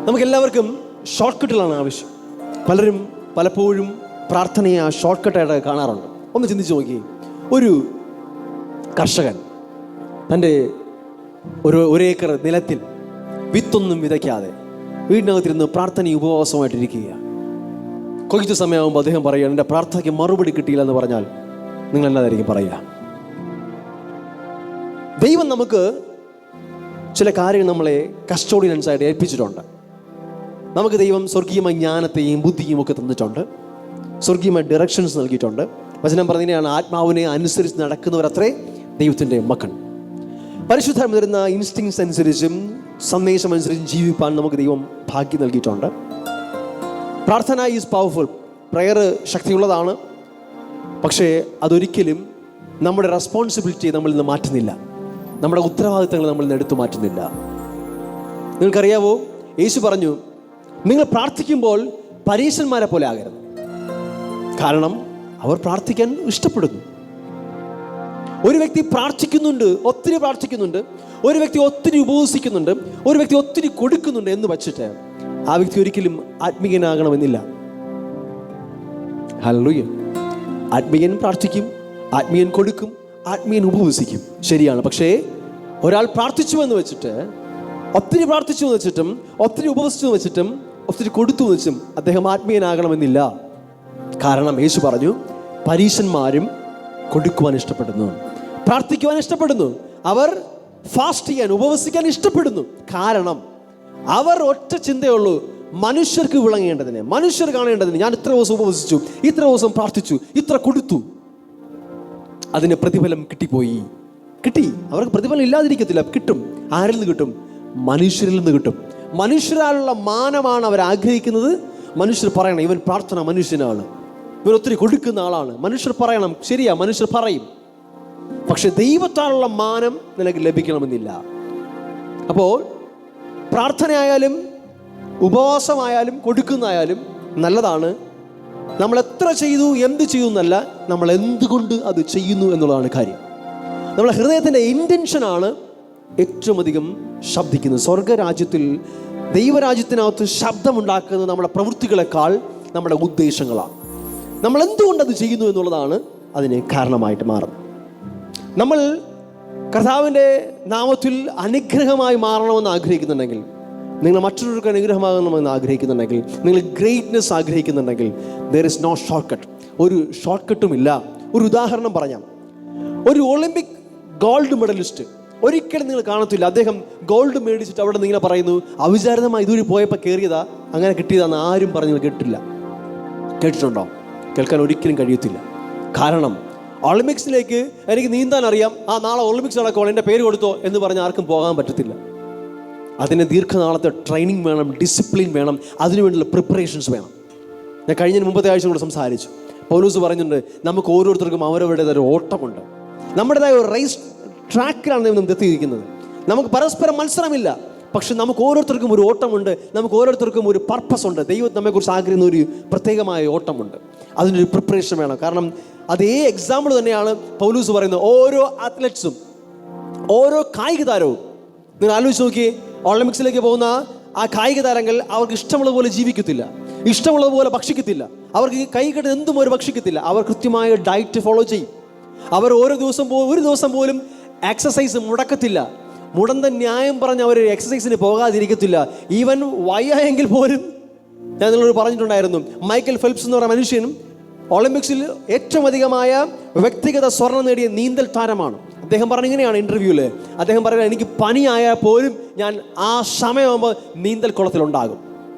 നമുക്കെല്ലാവർക്കും ഷോർട്ട് കട്ടുകളാണ് ആവശ്യം. പലരും പലപ്പോഴും പ്രാർത്ഥനയെ ഷോർട്ട് കട്ടായിട്ട് കാണാറുണ്ട്. ഒന്ന് ചിന്തിച്ച് നോക്കി, ഒരു കർഷകൻ തൻ്റെ ഒരു ഏക്കർ നിലത്തിൽ വിത്തൊന്നും വിതയ്ക്കാതെ വീടിനകത്തിരുന്ന് പ്രാർത്ഥനയും ഉപവാസമായിട്ടിരിക്കുക. കൊയ്ത്ത് സമയമാകുമ്പോൾ അദ്ദേഹം പറയുക, എൻ്റെ പ്രാർത്ഥനയ്ക്ക് മറുപടി കിട്ടിയില്ല എന്ന് പറഞ്ഞാൽ നിങ്ങൾ എന്നതായിരിക്കും പറയുക? ദൈവം നമുക്ക് ചില കാര്യങ്ങൾ നമ്മളെ കസ്റ്റോഡിയൻസായിട്ട് ഏൽപ്പിച്ചിട്ടുണ്ട്. നമുക്ക് ദൈവം സ്വർഗീയമായ ജ്ഞാനത്തെയും ബുദ്ധിയും ഒക്കെ തന്നിട്ടുണ്ട്. സ്വർഗീയമായ ഡയറക്ഷൻസ് നൽകിയിട്ടുണ്ട്. വചനം പറഞ്ഞതിനെയാണ്, ആത്മാവിനെ അനുസരിച്ച് നടക്കുന്നവരത്രേ ദൈവത്തിൻ്റെ മക്കൾ. പരിശുദ്ധം തരുന്ന ഇൻസ്റ്റിങ്സ് അനുസരിച്ചും സന്ദേശം അനുസരിച്ചും ജീവിപ്പാൻ നമുക്ക് ദൈവം ഭാഗ്യം നൽകിയിട്ടുണ്ട്. പ്രാർത്ഥന ഈസ് പവർഫുൾ. പ്രയർ ശക്തിയുള്ളതാണ്. പക്ഷേ അതൊരിക്കലും നമ്മുടെ റെസ്പോൺസിബിലിറ്റി നമ്മളിൽ നിന്ന് മാറ്റുന്നില്ല. നമ്മുടെ ഉത്തരവാദിത്തങ്ങൾ നമ്മളിൽ നിന്ന് എടുത്തു മാറ്റുന്നില്ല. നിങ്ങൾക്കറിയാവോ, യേശു പറഞ്ഞു, നിങ്ങൾ പ്രാർത്ഥിക്കുമ്പോൾ പരീശന്മാരെ പോലെ ആകരുത്. കാരണം അവർ പ്രാർത്ഥിക്കാൻ ഇഷ്ടപ്പെടുന്നു. ഒരു വ്യക്തി പ്രാർത്ഥിക്കുന്നുണ്ട്, ഒത്തിരി പ്രാർത്ഥിക്കുന്നുണ്ട്, ഒരു വ്യക്തി ഒത്തിരി ഉപവസിക്കുന്നുണ്ട്, ഒരു വ്യക്തി ഒത്തിരി കൊടുക്കുന്നുണ്ട് എന്ന് വച്ചിട്ട് ആ വ്യക്തി ഒരിക്കലും ആത്മീയനാകണമെന്നില്ല. ഹല്ലേലൂയ. ആത്മീയൻ പ്രാർത്ഥിക്കും, ആത്മീയൻ കൊടുക്കും, ആത്മീയൻ ഉപവസിക്കും, ശരിയാണ്. പക്ഷേ ഒരാൾ പ്രാർത്ഥിച്ചു എന്ന് വെച്ചിട്ട്, ഒത്തിരി പ്രാർത്ഥിച്ചു എന്ന് വെച്ചിട്ടും, ഒത്തിരി ഉപവസിച്ചു എന്ന് വെച്ചിട്ടും, ഒത്തിരി കൊടുത്തു എന്ന് വെച്ചും അദ്ദേഹം ആത്മീയനാകണമെന്നില്ല. കാരണം യേശു പറഞ്ഞു, പരീശന്മാരും കൊടുക്കുവാൻ ഇഷ്ടപ്പെടുന്നു, പ്രാർത്ഥിക്കുവാൻ ഇഷ്ടപ്പെടുന്നു, അവർ ഫാസ്റ്റ് ചെയ്യാൻ ഉപവസിക്കാൻ ഇഷ്ടപ്പെടുന്നു. കാരണം അവർ ഒറ്റ ചിന്തയുള്ളൂ, മനുഷ്യർക്ക് വിളങ്ങേണ്ടതിന്, മനുഷ്യർ കാണേണ്ടതിന്. ഞാൻ ഇത്ര ദിവസം ഉപവസിച്ചു, ഇത്ര ദിവസം പ്രാർത്ഥിച്ചു, ഇത്ര കൊടുത്തു, അതിന് പ്രതിഫലം കിട്ടിപ്പോയി. കിട്ടി. അവർക്ക് പ്രതിഫലം ഇല്ലാതിരിക്കത്തില്ല, കിട്ടും. ആരിൽ നിന്ന് കിട്ടും? മനുഷ്യരിൽ നിന്ന് കിട്ടും. മനുഷ്യരാലുള്ള മാനമാണ് അവർ ആഗ്രഹിക്കുന്നത്. മനുഷ്യർ പറയണം, ഇവൻ പ്രാർത്ഥന മനുഷ്യനാണ്, ഇവൻ ഒത്തിരി കൊടുക്കുന്ന ആളാണ്. മനുഷ്യർ പറയണം, ശരിയാ, മനുഷ്യർ പറയും. പക്ഷെ ദൈവത്താലുള്ള മാനം നിനക്ക് ലഭിക്കണമെന്നില്ല. അപ്പോൾ പ്രാർത്ഥനയായാലും ഉപവാസമായാലും കൊടുക്കുന്നതായാലും നല്ലതാണ്. നമ്മൾ എത്ര ചെയ്തു, എന്ത് ചെയ്തു എന്നല്ല, നമ്മൾ എന്തുകൊണ്ട് അത് ചെയ്യുന്നു എന്നുള്ളതാണ് കാര്യം. നമ്മുടെ ഹൃദയത്തിൻ്റെ ഇൻറ്റൻഷനാണ് ഏറ്റവും അധികം ശബ്ദിക്കുന്നത്. സ്വർഗരാജ്യത്തിൽ, ദൈവരാജ്യത്തിനകത്ത് ശബ്ദമുണ്ടാക്കുന്നത് നമ്മുടെ പ്രവൃത്തികളെക്കാൾ നമ്മുടെ ഉദ്ദേശങ്ങളാണ്. നമ്മൾ എന്തുകൊണ്ടത് ചെയ്യുന്നു എന്നുള്ളതാണ് അതിന് കാരണമായിട്ട് മാറുന്നത്. നമ്മൾ കർത്താവിൻ്റെ നാമത്തിൽ അനുഗ്രഹമായി മാറണമെന്ന് ആഗ്രഹിക്കുന്നുണ്ടെങ്കിൽ, നിങ്ങൾ മറ്റൊരുവർക്ക് അനുഗ്രഹമാകണമെന്ന് ആഗ്രഹിക്കുന്നുണ്ടെങ്കിൽ, നിങ്ങൾ ഗ്രേറ്റ്നെസ് ആഗ്രഹിക്കുന്നുണ്ടെങ്കിൽ, there is no short cut. ഒരു ഷോർട്ട് കട്ടുമില്ല. ഒരു ഉദാഹരണം പറഞ്ഞാൽ, ഒരു ഒളിമ്പിക് ഗോൾഡ് മെഡലിസ്റ്റ് ഒരിക്കലും നിങ്ങൾ കാണത്തില്ല, അദ്ദേഹം ഗോൾഡ് മേടിച്ചിട്ട് അവിടെ നിന്ന് ഇങ്ങനെ പറയുന്നു, അവിചാരിതമായി ഇതുവഴി പോയപ്പോൾ കയറിയതാ, അങ്ങനെ കിട്ടിയതാന്ന് ആരും പറഞ്ഞു കേട്ടിട്ടില്ല. കേട്ടിട്ടുണ്ടോ? കേൾക്കാൻ ഒരിക്കലും കഴിയത്തില്ല. കാരണം ഒളിമ്പിക്സിലേക്ക് എനിക്ക് നീന്താൻ അറിയാം, ആ നാളെ ഒളിമ്പിക്സ് നടക്കുമ്പോൾ എൻ്റെ പേര് കൊടുത്തോ എന്ന് പറഞ്ഞ് ആർക്കും പോകാൻ പറ്റത്തില്ല. അതിന് ദീർഘനാളത്തെ ട്രെയിനിങ് വേണം, ഡിസിപ്ലിൻ വേണം, അതിനുവേണ്ടിയുള്ള പ്രിപ്പറേഷൻസ് വേണം. ഞാൻ കഴിഞ്ഞ മുമ്പത്തെ ആഴ്ച കൂടെ സംസാരിച്ചു. പൗലോസ് പറഞ്ഞിട്ടുണ്ട്, നമുക്ക് ഓരോരുത്തർക്കും അവരവരുടേതായ ഒരു ഓട്ടമുണ്ട്. നമ്മുടേതായ ഒരു റേസ് ട്രാക്കിലാണ് ദൈവം എത്തിയിരിക്കുന്നത്. നമുക്ക് പരസ്പരം മത്സരമില്ല, പക്ഷെ നമുക്ക് ഓരോരുത്തർക്കും ഒരു ഓട്ടമുണ്ട്, നമുക്ക് ഓരോരുത്തർക്കും ഒരു പർപ്പസ് ഉണ്ട്. ദൈവം നമ്മെക്കുറിച്ച് ആഗ്രഹിക്കുന്ന ഒരു പ്രത്യേകമായ ഓട്ടമുണ്ട്. അതിനൊരു പ്രിപ്പറേഷൻ വേണം. കാരണം അതേ എക്സാമ്പിൾ തന്നെയാണ് പൗലോസ് പറയുന്നത്. ഓരോ അത്ലറ്റ്സും, ഓരോ കായിക താരവും, നിങ്ങൾ ആലോചിച്ച് നോക്കിയേ, ഒളിമ്പിക്സിലേക്ക് പോകുന്ന ആ കായിക താരങ്ങൾ അവർക്ക് ഇഷ്ടമുള്ള പോലെ ജീവിക്കത്തില്ല, ഇഷ്ടമുള്ളത് പോലെ ഭക്ഷിക്കത്തില്ല, അവർക്ക് കൈ കെട്ട് എന്തും ഒരു ഭക്ഷിക്കത്തില്ല. അവർ കൃത്യമായ ഡയറ്റ് ഫോളോ ചെയ്യും. അവർ ഒരു ദിവസം പോലും എക്സസൈസ് മുടക്കത്തില്ല. മുടന്ത ന്യായം പറഞ്ഞ് അവർ എക്സസൈസിന് പോകാതിരിക്കത്തില്ല. ഈവൻ വയ്യായെങ്കിൽ പോലും, ഞാൻ നിങ്ങളോട് പറഞ്ഞിട്ടുണ്ടായിരുന്നു, മൈക്കൽ ഫെൽപ്സ് എന്ന് പറയുന്ന മനുഷ്യനും ഒളിമ്പിക്സിൽ ഏറ്റവും അധികമായ വ്യക്തിഗത സ്വർണം നേടിയ നീന്തൽ താരമാണ്. അദ്ദേഹം പറഞ്ഞ ഇങ്ങനെയാണ് ഇൻ്റർവ്യൂവിൽ, അദ്ദേഹം പറയുന്നത്, എനിക്ക് പനിയായാൽ പോലും ഞാൻ ആ സമയമാകുമ്പോൾ നീന്തൽ കുളത്തിലുണ്ടാകും.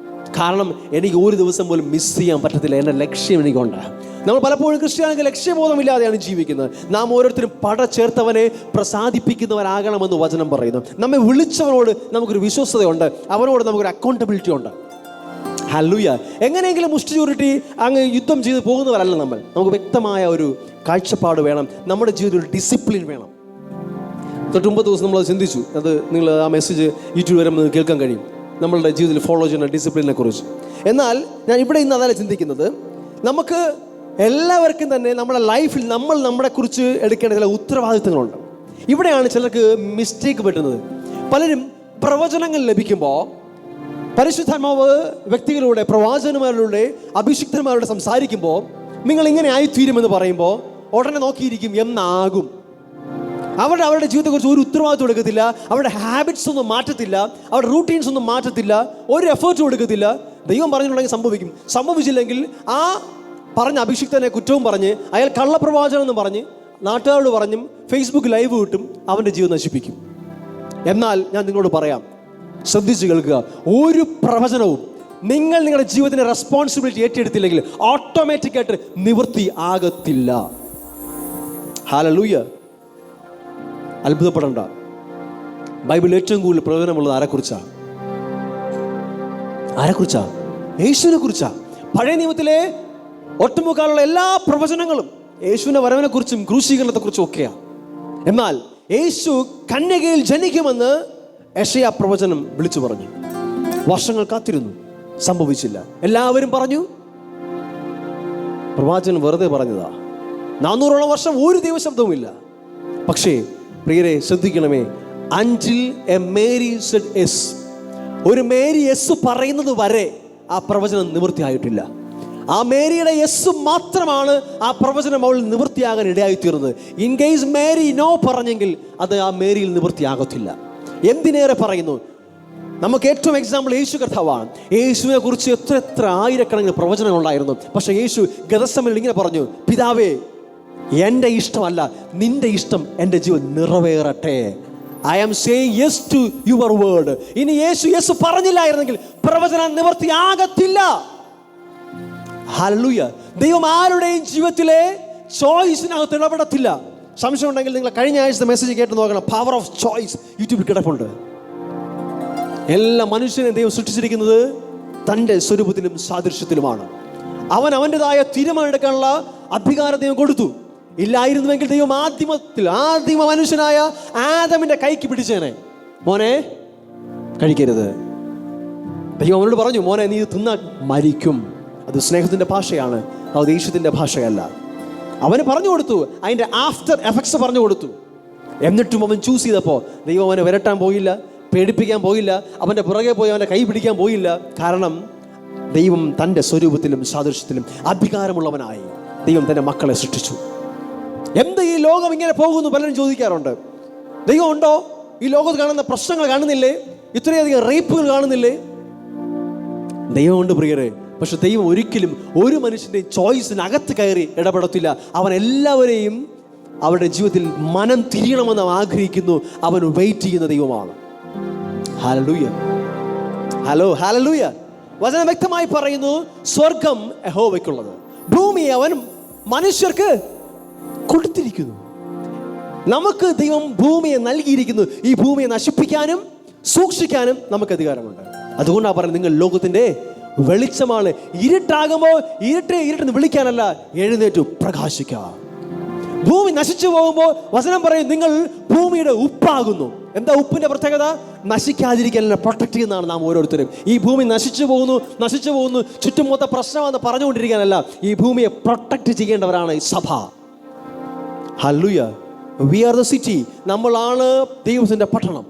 കാരണം എനിക്ക് ഒരു ദിവസം പോലും മിസ് ചെയ്യാൻ പറ്റത്തില്ല, എൻ്റെ ലക്ഷ്യം എനിക്കുണ്ട്. നമ്മൾ പലപ്പോഴും ക്രിസ്ത്യാനിക്ക് ലക്ഷ്യബോധമില്ലാതെയാണ് ജീവിക്കുന്നത്. നാം ഓരോരുത്തരും പട ചേർത്തവനെ പ്രസാദിപ്പിക്കുന്നവരാകണമെന്ന് വചനം പറയുന്നു. നമ്മെ വിളിച്ചവനോട് നമുക്കൊരു വിശ്വസ്തതയുണ്ട്, അവനോട് നമുക്കൊരു അക്കൗണ്ടബിലിറ്റി ഉണ്ട്. ഹല്ലേലൂയ. എങ്ങനെയെങ്കിലും മുഷ്ടി ചുരുട്ടി അങ്ങ് യുദ്ധം ചെയ്ത് പോകുന്നവരല്ല നമ്മൾ. നമുക്ക് വ്യക്തമായ ഒരു കാഴ്ചപ്പാട് വേണം, നമ്മുടെ ജീവിതത്തിൽ ഒരു ഡിസിപ്ലിൻ വേണം. തൊട്ട് 9 ദിവസം നമ്മളത് ചിന്തിച്ചു. അത് നിങ്ങൾ ആ മെസ്സേജ് യൂട്യൂബ് വരുമ്പോൾ കേൾക്കാൻ കഴിയും, നമ്മളുടെ ജീവിതത്തിൽ ഫോളോ ചെയ്യുന്ന ഡിസിപ്ലിനെ കുറിച്ച്. എന്നാൽ ഞാൻ ഇവിടെ ഇന്ന് അതല്ല ചിന്തിക്കുന്നത്. നമുക്ക് എല്ലാവർക്കും തന്നെ നമ്മുടെ ലൈഫിൽ നമ്മളെ കുറിച്ച് എടുക്കേണ്ട ചില ഉത്തരവാദിത്തങ്ങളുണ്ട്. ഇവിടെയാണ് ചിലർക്ക് മിസ്റ്റേക്ക് പറ്റുന്നത്. പലരും പ്രവചനങ്ങൾ ലഭിക്കുമ്പോൾ പരിശുദ്ധാത്മാവ് വ്യക്തികളുടെ, പ്രവാചകന്മാരുടെ, അഭിഷിക്തന്മാരുടെ സംസാരിക്കുമ്പോൾ നിങ്ങൾ ഇങ്ങനെ ആയിത്തീരുമെന്ന് പറയുമ്പോൾ ഉടനെ നോക്കിയിരിക്കും എന്നാകും. അവരുടെ ജീവിതത്തെക്കുറിച്ച് ഒരു ഉത്തരവാദിത്വം എടുക്കത്തില്ല, അവരുടെ ഹാബിറ്റ്സ് ഒന്നും മാറ്റത്തില്ല, അവരുടെ റൂട്ടീൻസ് ഒന്നും മാറ്റത്തില്ല, ഒരു എഫേർട്ടും എടുക്കത്തില്ല. ദൈവം പറഞ്ഞിട്ടുണ്ടെങ്കിൽ സംഭവിക്കും. സംഭവിച്ചില്ലെങ്കിൽ ആ പറഞ്ഞ അഭിഷിക്തനെ കുറ്റവും പറഞ്ഞ് അയാൾ കള്ളപ്രവാചനം എന്ന് പറഞ്ഞ് നാട്ടുകാരോട് പറഞ്ഞും ഫേസ്ബുക്ക് ലൈവ് കിട്ടും, അവൻ്റെ ജീവിതം നശിപ്പിക്കും. എന്നാൽ ഞാൻ നിങ്ങളോട് പറയാം, ശ്രദ്ധിച്ച് കേൾക്കുക, ഒരു പ്രവചനവും നിങ്ങൾ നിങ്ങളുടെ ജീവിതത്തിന്റെ റെസ്പോൺസിബിലിറ്റി ഏറ്റെടുത്തില്ലെങ്കിൽ ഓട്ടോമാറ്റിക്കായിട്ട് നിവൃത്തി ആകത്തില്ല. ഹല്ലേലൂയ. അത്ഭുതപ്പെടണ്ട. ബൈബിളിൽ ഏറ്റവും കൂടുതൽ പ്രവചനമുള്ളത് ആരെക്കുറിച്ചാണ്? യേശുവിനെ കുറിച്ചാ. പഴയ നിയമത്തിലെ ഒട്ടുമുക്കാലുള്ള എല്ലാ പ്രവചനങ്ങളും യേശുവിന്റെ വരവിനെ കുറിച്ചും ക്രൂശീകരണത്തെ കുറിച്ചും ഒക്കെയാണ്. എന്നാൽ യേശു കന്യകയിൽ ജനിക്കുമെന്ന് യെശയ്യാ പ്രവചനം വിളിച്ചു പറഞ്ഞു. വർഷങ്ങൾ കാത്തിരുന്നു, സംഭവിച്ചില്ല. എല്ലാവരും പറഞ്ഞു, പ്രവാചകൻ വെറുതെ പറഞ്ഞതാ. 400ഓളം വർഷം ഒരു ദൈവശബ്ദവുമില്ല. പക്ഷേ പ്രിയരെ ശ്രദ്ധിക്കണമേ, until a Mary said yes, ഒരു മേരി യെസ് പറയുന്നത് വരെ ആ പ്രവചനം നിവൃത്തിയായിട്ടില്ല. ആ മേരിയുടെ യെസ് മാത്രമാണ് ആ പ്രവചനം അവൾ നിവൃത്തിയാകാൻ ഇടയായിത്തീർന്നത്. ഇൻ കേസ് മേരി നോ പറഞ്ഞെങ്കിൽ അത് ആ മേരിയിൽ നിവൃത്തിയാകത്തില്ല. എന്തിനേറെ പറയുന്നു, നമുക്ക് ഏറ്റവും എക്സാമ്പിൾ യേശു കർത്താവാണ്. യേശുവിനെ കുറിച്ച് എത്ര ആയിരക്കണക്കിന് പ്രവചനങ്ങൾ ഉണ്ടായിരുന്നു. പക്ഷേ യേശു ഗെത്സമനിൽ ഇങ്ങനെ പറഞ്ഞു, പിതാവേ, എൻ്റെ ഇഷ്ടമല്ല നിന്റെ ഇഷ്ടം എൻ്റെ ജീവൻ നിറവേറട്ടെ. I am saying yes to your word. ഇനി യേശു യെസ് പറഞ്ഞില്ലായിരുന്നെങ്കിൽ പ്രവചനം നിവൃത്തിയാകത്തില്ല. ഹല്ലേലൂയ. ദൈവം ആരുടെയും ജീവിതത്തിലെ ചോയ്സിനകത്ത് ഇടപെടത്തില്ല. സംശയം ഉണ്ടെങ്കിൽ നിങ്ങൾ കഴിഞ്ഞ ആഴ്ചത്തെ മെസ്സേജ് കേട്ട് നോക്കണം. പവർ ഓഫ് ചോയ്സ് യൂട്യൂബിൽ കിടപ്പുണ്ട്. എല്ലാ മനുഷ്യനെയും ദൈവം സൃഷ്ടിച്ചിരിക്കുന്നത് തൻ്റെ സ്വരൂപത്തിലും സാദൃശ്യത്തിലുമാണ്. അവൻ അവൻ്റെതായ തീരുമാനം എടുക്കാനുള്ള അധികാരം ദൈവം കൊടുത്തു. ഇല്ലായിരുന്നുവെങ്കിൽ ദൈവം ആദിമ മനുഷ്യനായ ആദമിന്റെ കൈക്ക് പിടിച്ചേനെ, മോനെ കഴിക്കരുത്. ദൈവം അവനോട് പറഞ്ഞു, മോനെ നീ തിന്നാൻ മരിക്കും. അത് സ്നേഹത്തിന്റെ ഭാഷയാണ്, അത് ദേഷ്യത്തിന്റെ ഭാഷയല്ല. അവന് പറഞ്ഞു കൊടുത്തു, അതിന്റെ ആഫ്റ്റർ എഫക്ട്സ് പറഞ്ഞു കൊടുത്തു. എന്നിട്ടും അവൻ ചൂസ് ചെയ്തപ്പോൾ ദൈവം അവനെ വിരട്ടാൻ പോയില്ല, പേടിപ്പിക്കാൻ പോയില്ല, അവന്റെ പുറകെ പോയി അവനെ കൈ പിടിക്കാൻ പോയില്ല. കാരണം ദൈവം തൻ്റെ സ്വരൂപത്തിലും സാദൃശ്യത്തിലും അധികാരമുള്ളവനായി ദൈവം തൻ്റെ മക്കളെ സൃഷ്ടിച്ചു. എന്ത് ഈ ലോകം ഇങ്ങനെ പോകുന്നു പലരും ചോദിക്കാറുണ്ട്. ദൈവം ഉണ്ടോ? ഈ ലോകത്ത് കാണുന്ന പ്രശ്നങ്ങൾ കാണുന്നില്ലേ? ഇത്രയധികം റേപ്പുകൾ കാണുന്നില്ലേ? ദൈവമുണ്ട് പ്രിയരെ. പക്ഷെ ദൈവം ഒരിക്കലും ഒരു മനുഷ്യൻ്റെ ചോയ്സിനകത്ത് കയറി ഇടപെടത്തില്ല. അവൻ എല്ലാവരെയും അവരുടെ ജീവിതത്തിൽ മനം തിരിയണമെന്ന് അവൻ ആഗ്രഹിക്കുന്നു. അവൻ വെയിറ്റ് ചെയ്യുന്ന ദൈവമാണ്. ഹല്ലേലൂയ. ഹല്ലേലൂയ. വചനം വ്യക്തമായി പറയുന്നു, സ്വർഗം യഹോവയ്ക്കുള്ളത്, ഭൂമി അവൻ മനുഷ്യർക്ക് കൊടുത്തിരിക്കുന്നു. നമുക്ക് ദൈവം ഭൂമിയെ നൽകിയിരിക്കുന്നു. ഈ ഭൂമിയെ നശിപ്പിക്കാനും സൂക്ഷിക്കാനും നമുക്ക് അധികാരമുണ്ട്. അതുകൊണ്ടാണ് പറയുന്നത്, നിങ്ങൾ ലോകത്തിന്റെ വെളിച്ചമാണ്. ഇരുട്ടാകുമ്പോൾ ഇരുട്ടെന്ന് വിളിക്കാനല്ല, എഴുന്നേറ്റു പ്രകാശിക്കുക. ഭൂമി നശിച്ചു പോകുമ്പോൾ വചനം പറയും, നിങ്ങൾ ഭൂമിയുടെ ഉപ്പാകുന്നു. എന്താ ഉപ്പിന്റെ പ്രത്യേകത? നശിക്കാതിരിക്കാൻ പ്രൊട്ടക്ട് ചെയ്യുന്നതാണ് നാം ഓരോരുത്തരും. ഈ ഭൂമി നശിച്ചു പോകുന്നു, ചുറ്റും മൊത്തം പ്രശ്നമാണെന്ന് പറഞ്ഞുകൊണ്ടിരിക്കാനല്ല, ഈ ഭൂമിയെ പ്രൊട്ടക്ട് ചെയ്യേണ്ടവരാണ് ഈ സഭ. Hallelujah. We are the city. നമ്മളാണ് ദൈവത്തിന്റെ പട്ടണം.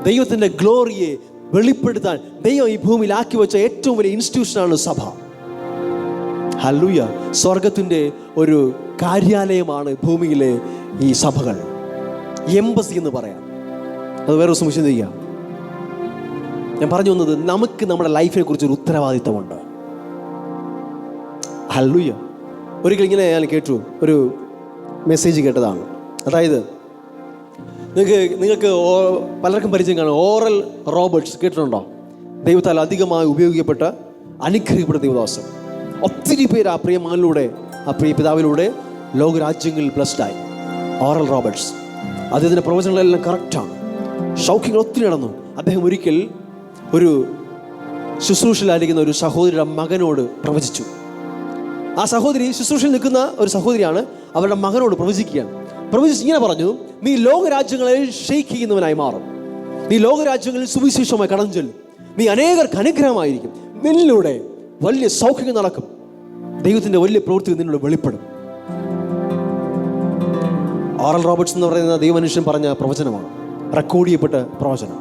ദൈവത്തിന്റെ ഗ്ലോറിയെ വെളിപ്പെടുത്താൻ ദൈവം ഈ ഭൂമിയിൽ ആക്കി വെച്ച ഏറ്റവും വലിയ ഇൻസ്റ്റിറ്റ്യൂഷനാണ് സഭ. ഹല്ലേലൂയ. സ്വർഗത്തിന്റെ ഒരു കാര്യാലയമാണ് ഭൂമിയിലെ ഈ സഭകൾ. എംബസി എന്ന് പറയാം. അത് വേറെ ദിവസം വിശദീകരിക്കാം. ഞാൻ പറഞ്ഞു വന്നത്, നമുക്ക് നമ്മുടെ ലൈഫിനെ കുറിച്ചൊരു ഉത്തരവാദിത്തമുണ്ട്. ഹല്ലേലൂയ. ഒരിക്കൽ ഇങ്ങനെ ഞാൻ കേട്ടു, ഒരു മെസ്സേജ് കേട്ടതാണ്. അതായത് നിങ്ങൾക്ക് പലർക്കും പരിചയം കാണും, ഓറൽ റോബർട്ട്സ് കേട്ടിട്ടുണ്ടോ? ദൈവത്താൽ അധികമായി ഉപയോഗിക്കപ്പെട്ട അനുഗ്രഹിക്കപ്പെട്ട ദൈവദാസൻ. ഒത്തിരി പേര് ആ പ്രിയ മകനിലൂടെ, ആ പ്രിയ പിതാവിലൂടെ ലോകരാജ്യങ്ങളിൽ ബ്ലസ്ഡായി. Oral Roberts. അദ്ദേഹത്തിൻ്റെ പ്രവചനങ്ങളെല്ലാം കറക്റ്റാണ്. ഷൗക്കിങ്ങൾ ഒത്തിരി നടന്നു. അദ്ദേഹം ഒരിക്കൽ ഒരു ശുശ്രൂഷയിലായിരിക്കുന്ന ഒരു സഹോദരിയുടെ മകനോട് പ്രവചിച്ചു. ആ സഹോദരി ശുശ്രൂഷയിൽ നിൽക്കുന്ന ഒരു സഹോദരിയാണ്. അവരുടെ മകനോട് പ്രവചിക്കുകയാണ്. പ്രവചിച്ച് ഇങ്ങനെ പറഞ്ഞു, നീ ലോകരാജ്യങ്ങളെ ഷെയ്ക്ക് ചെയ്യുന്നവനായി മാറും. നീ ലോകരാജ്യങ്ങളിൽ സുവിശേഷമായി കടന്നു ചെല്ലും. നീ അനേകർക്ക് അനുഗ്രഹമായിരിക്കും. നിന്നിലൂടെ വലിയ സൗഖ്യങ്ങൾ നടക്കും. ദൈവത്തിൻ്റെ വലിയ പ്രവൃത്തി നിന്നിലൂടെ വെളിപ്പെടും. ഓറൽ റോബർട്ട്സ് എന്ന് പറയുന്ന ദൈവമനുഷ്യൻ പറഞ്ഞ പ്രവചനമാണ്, റെക്കോർഡ് ചെയ്യപ്പെട്ട പ്രവചനം.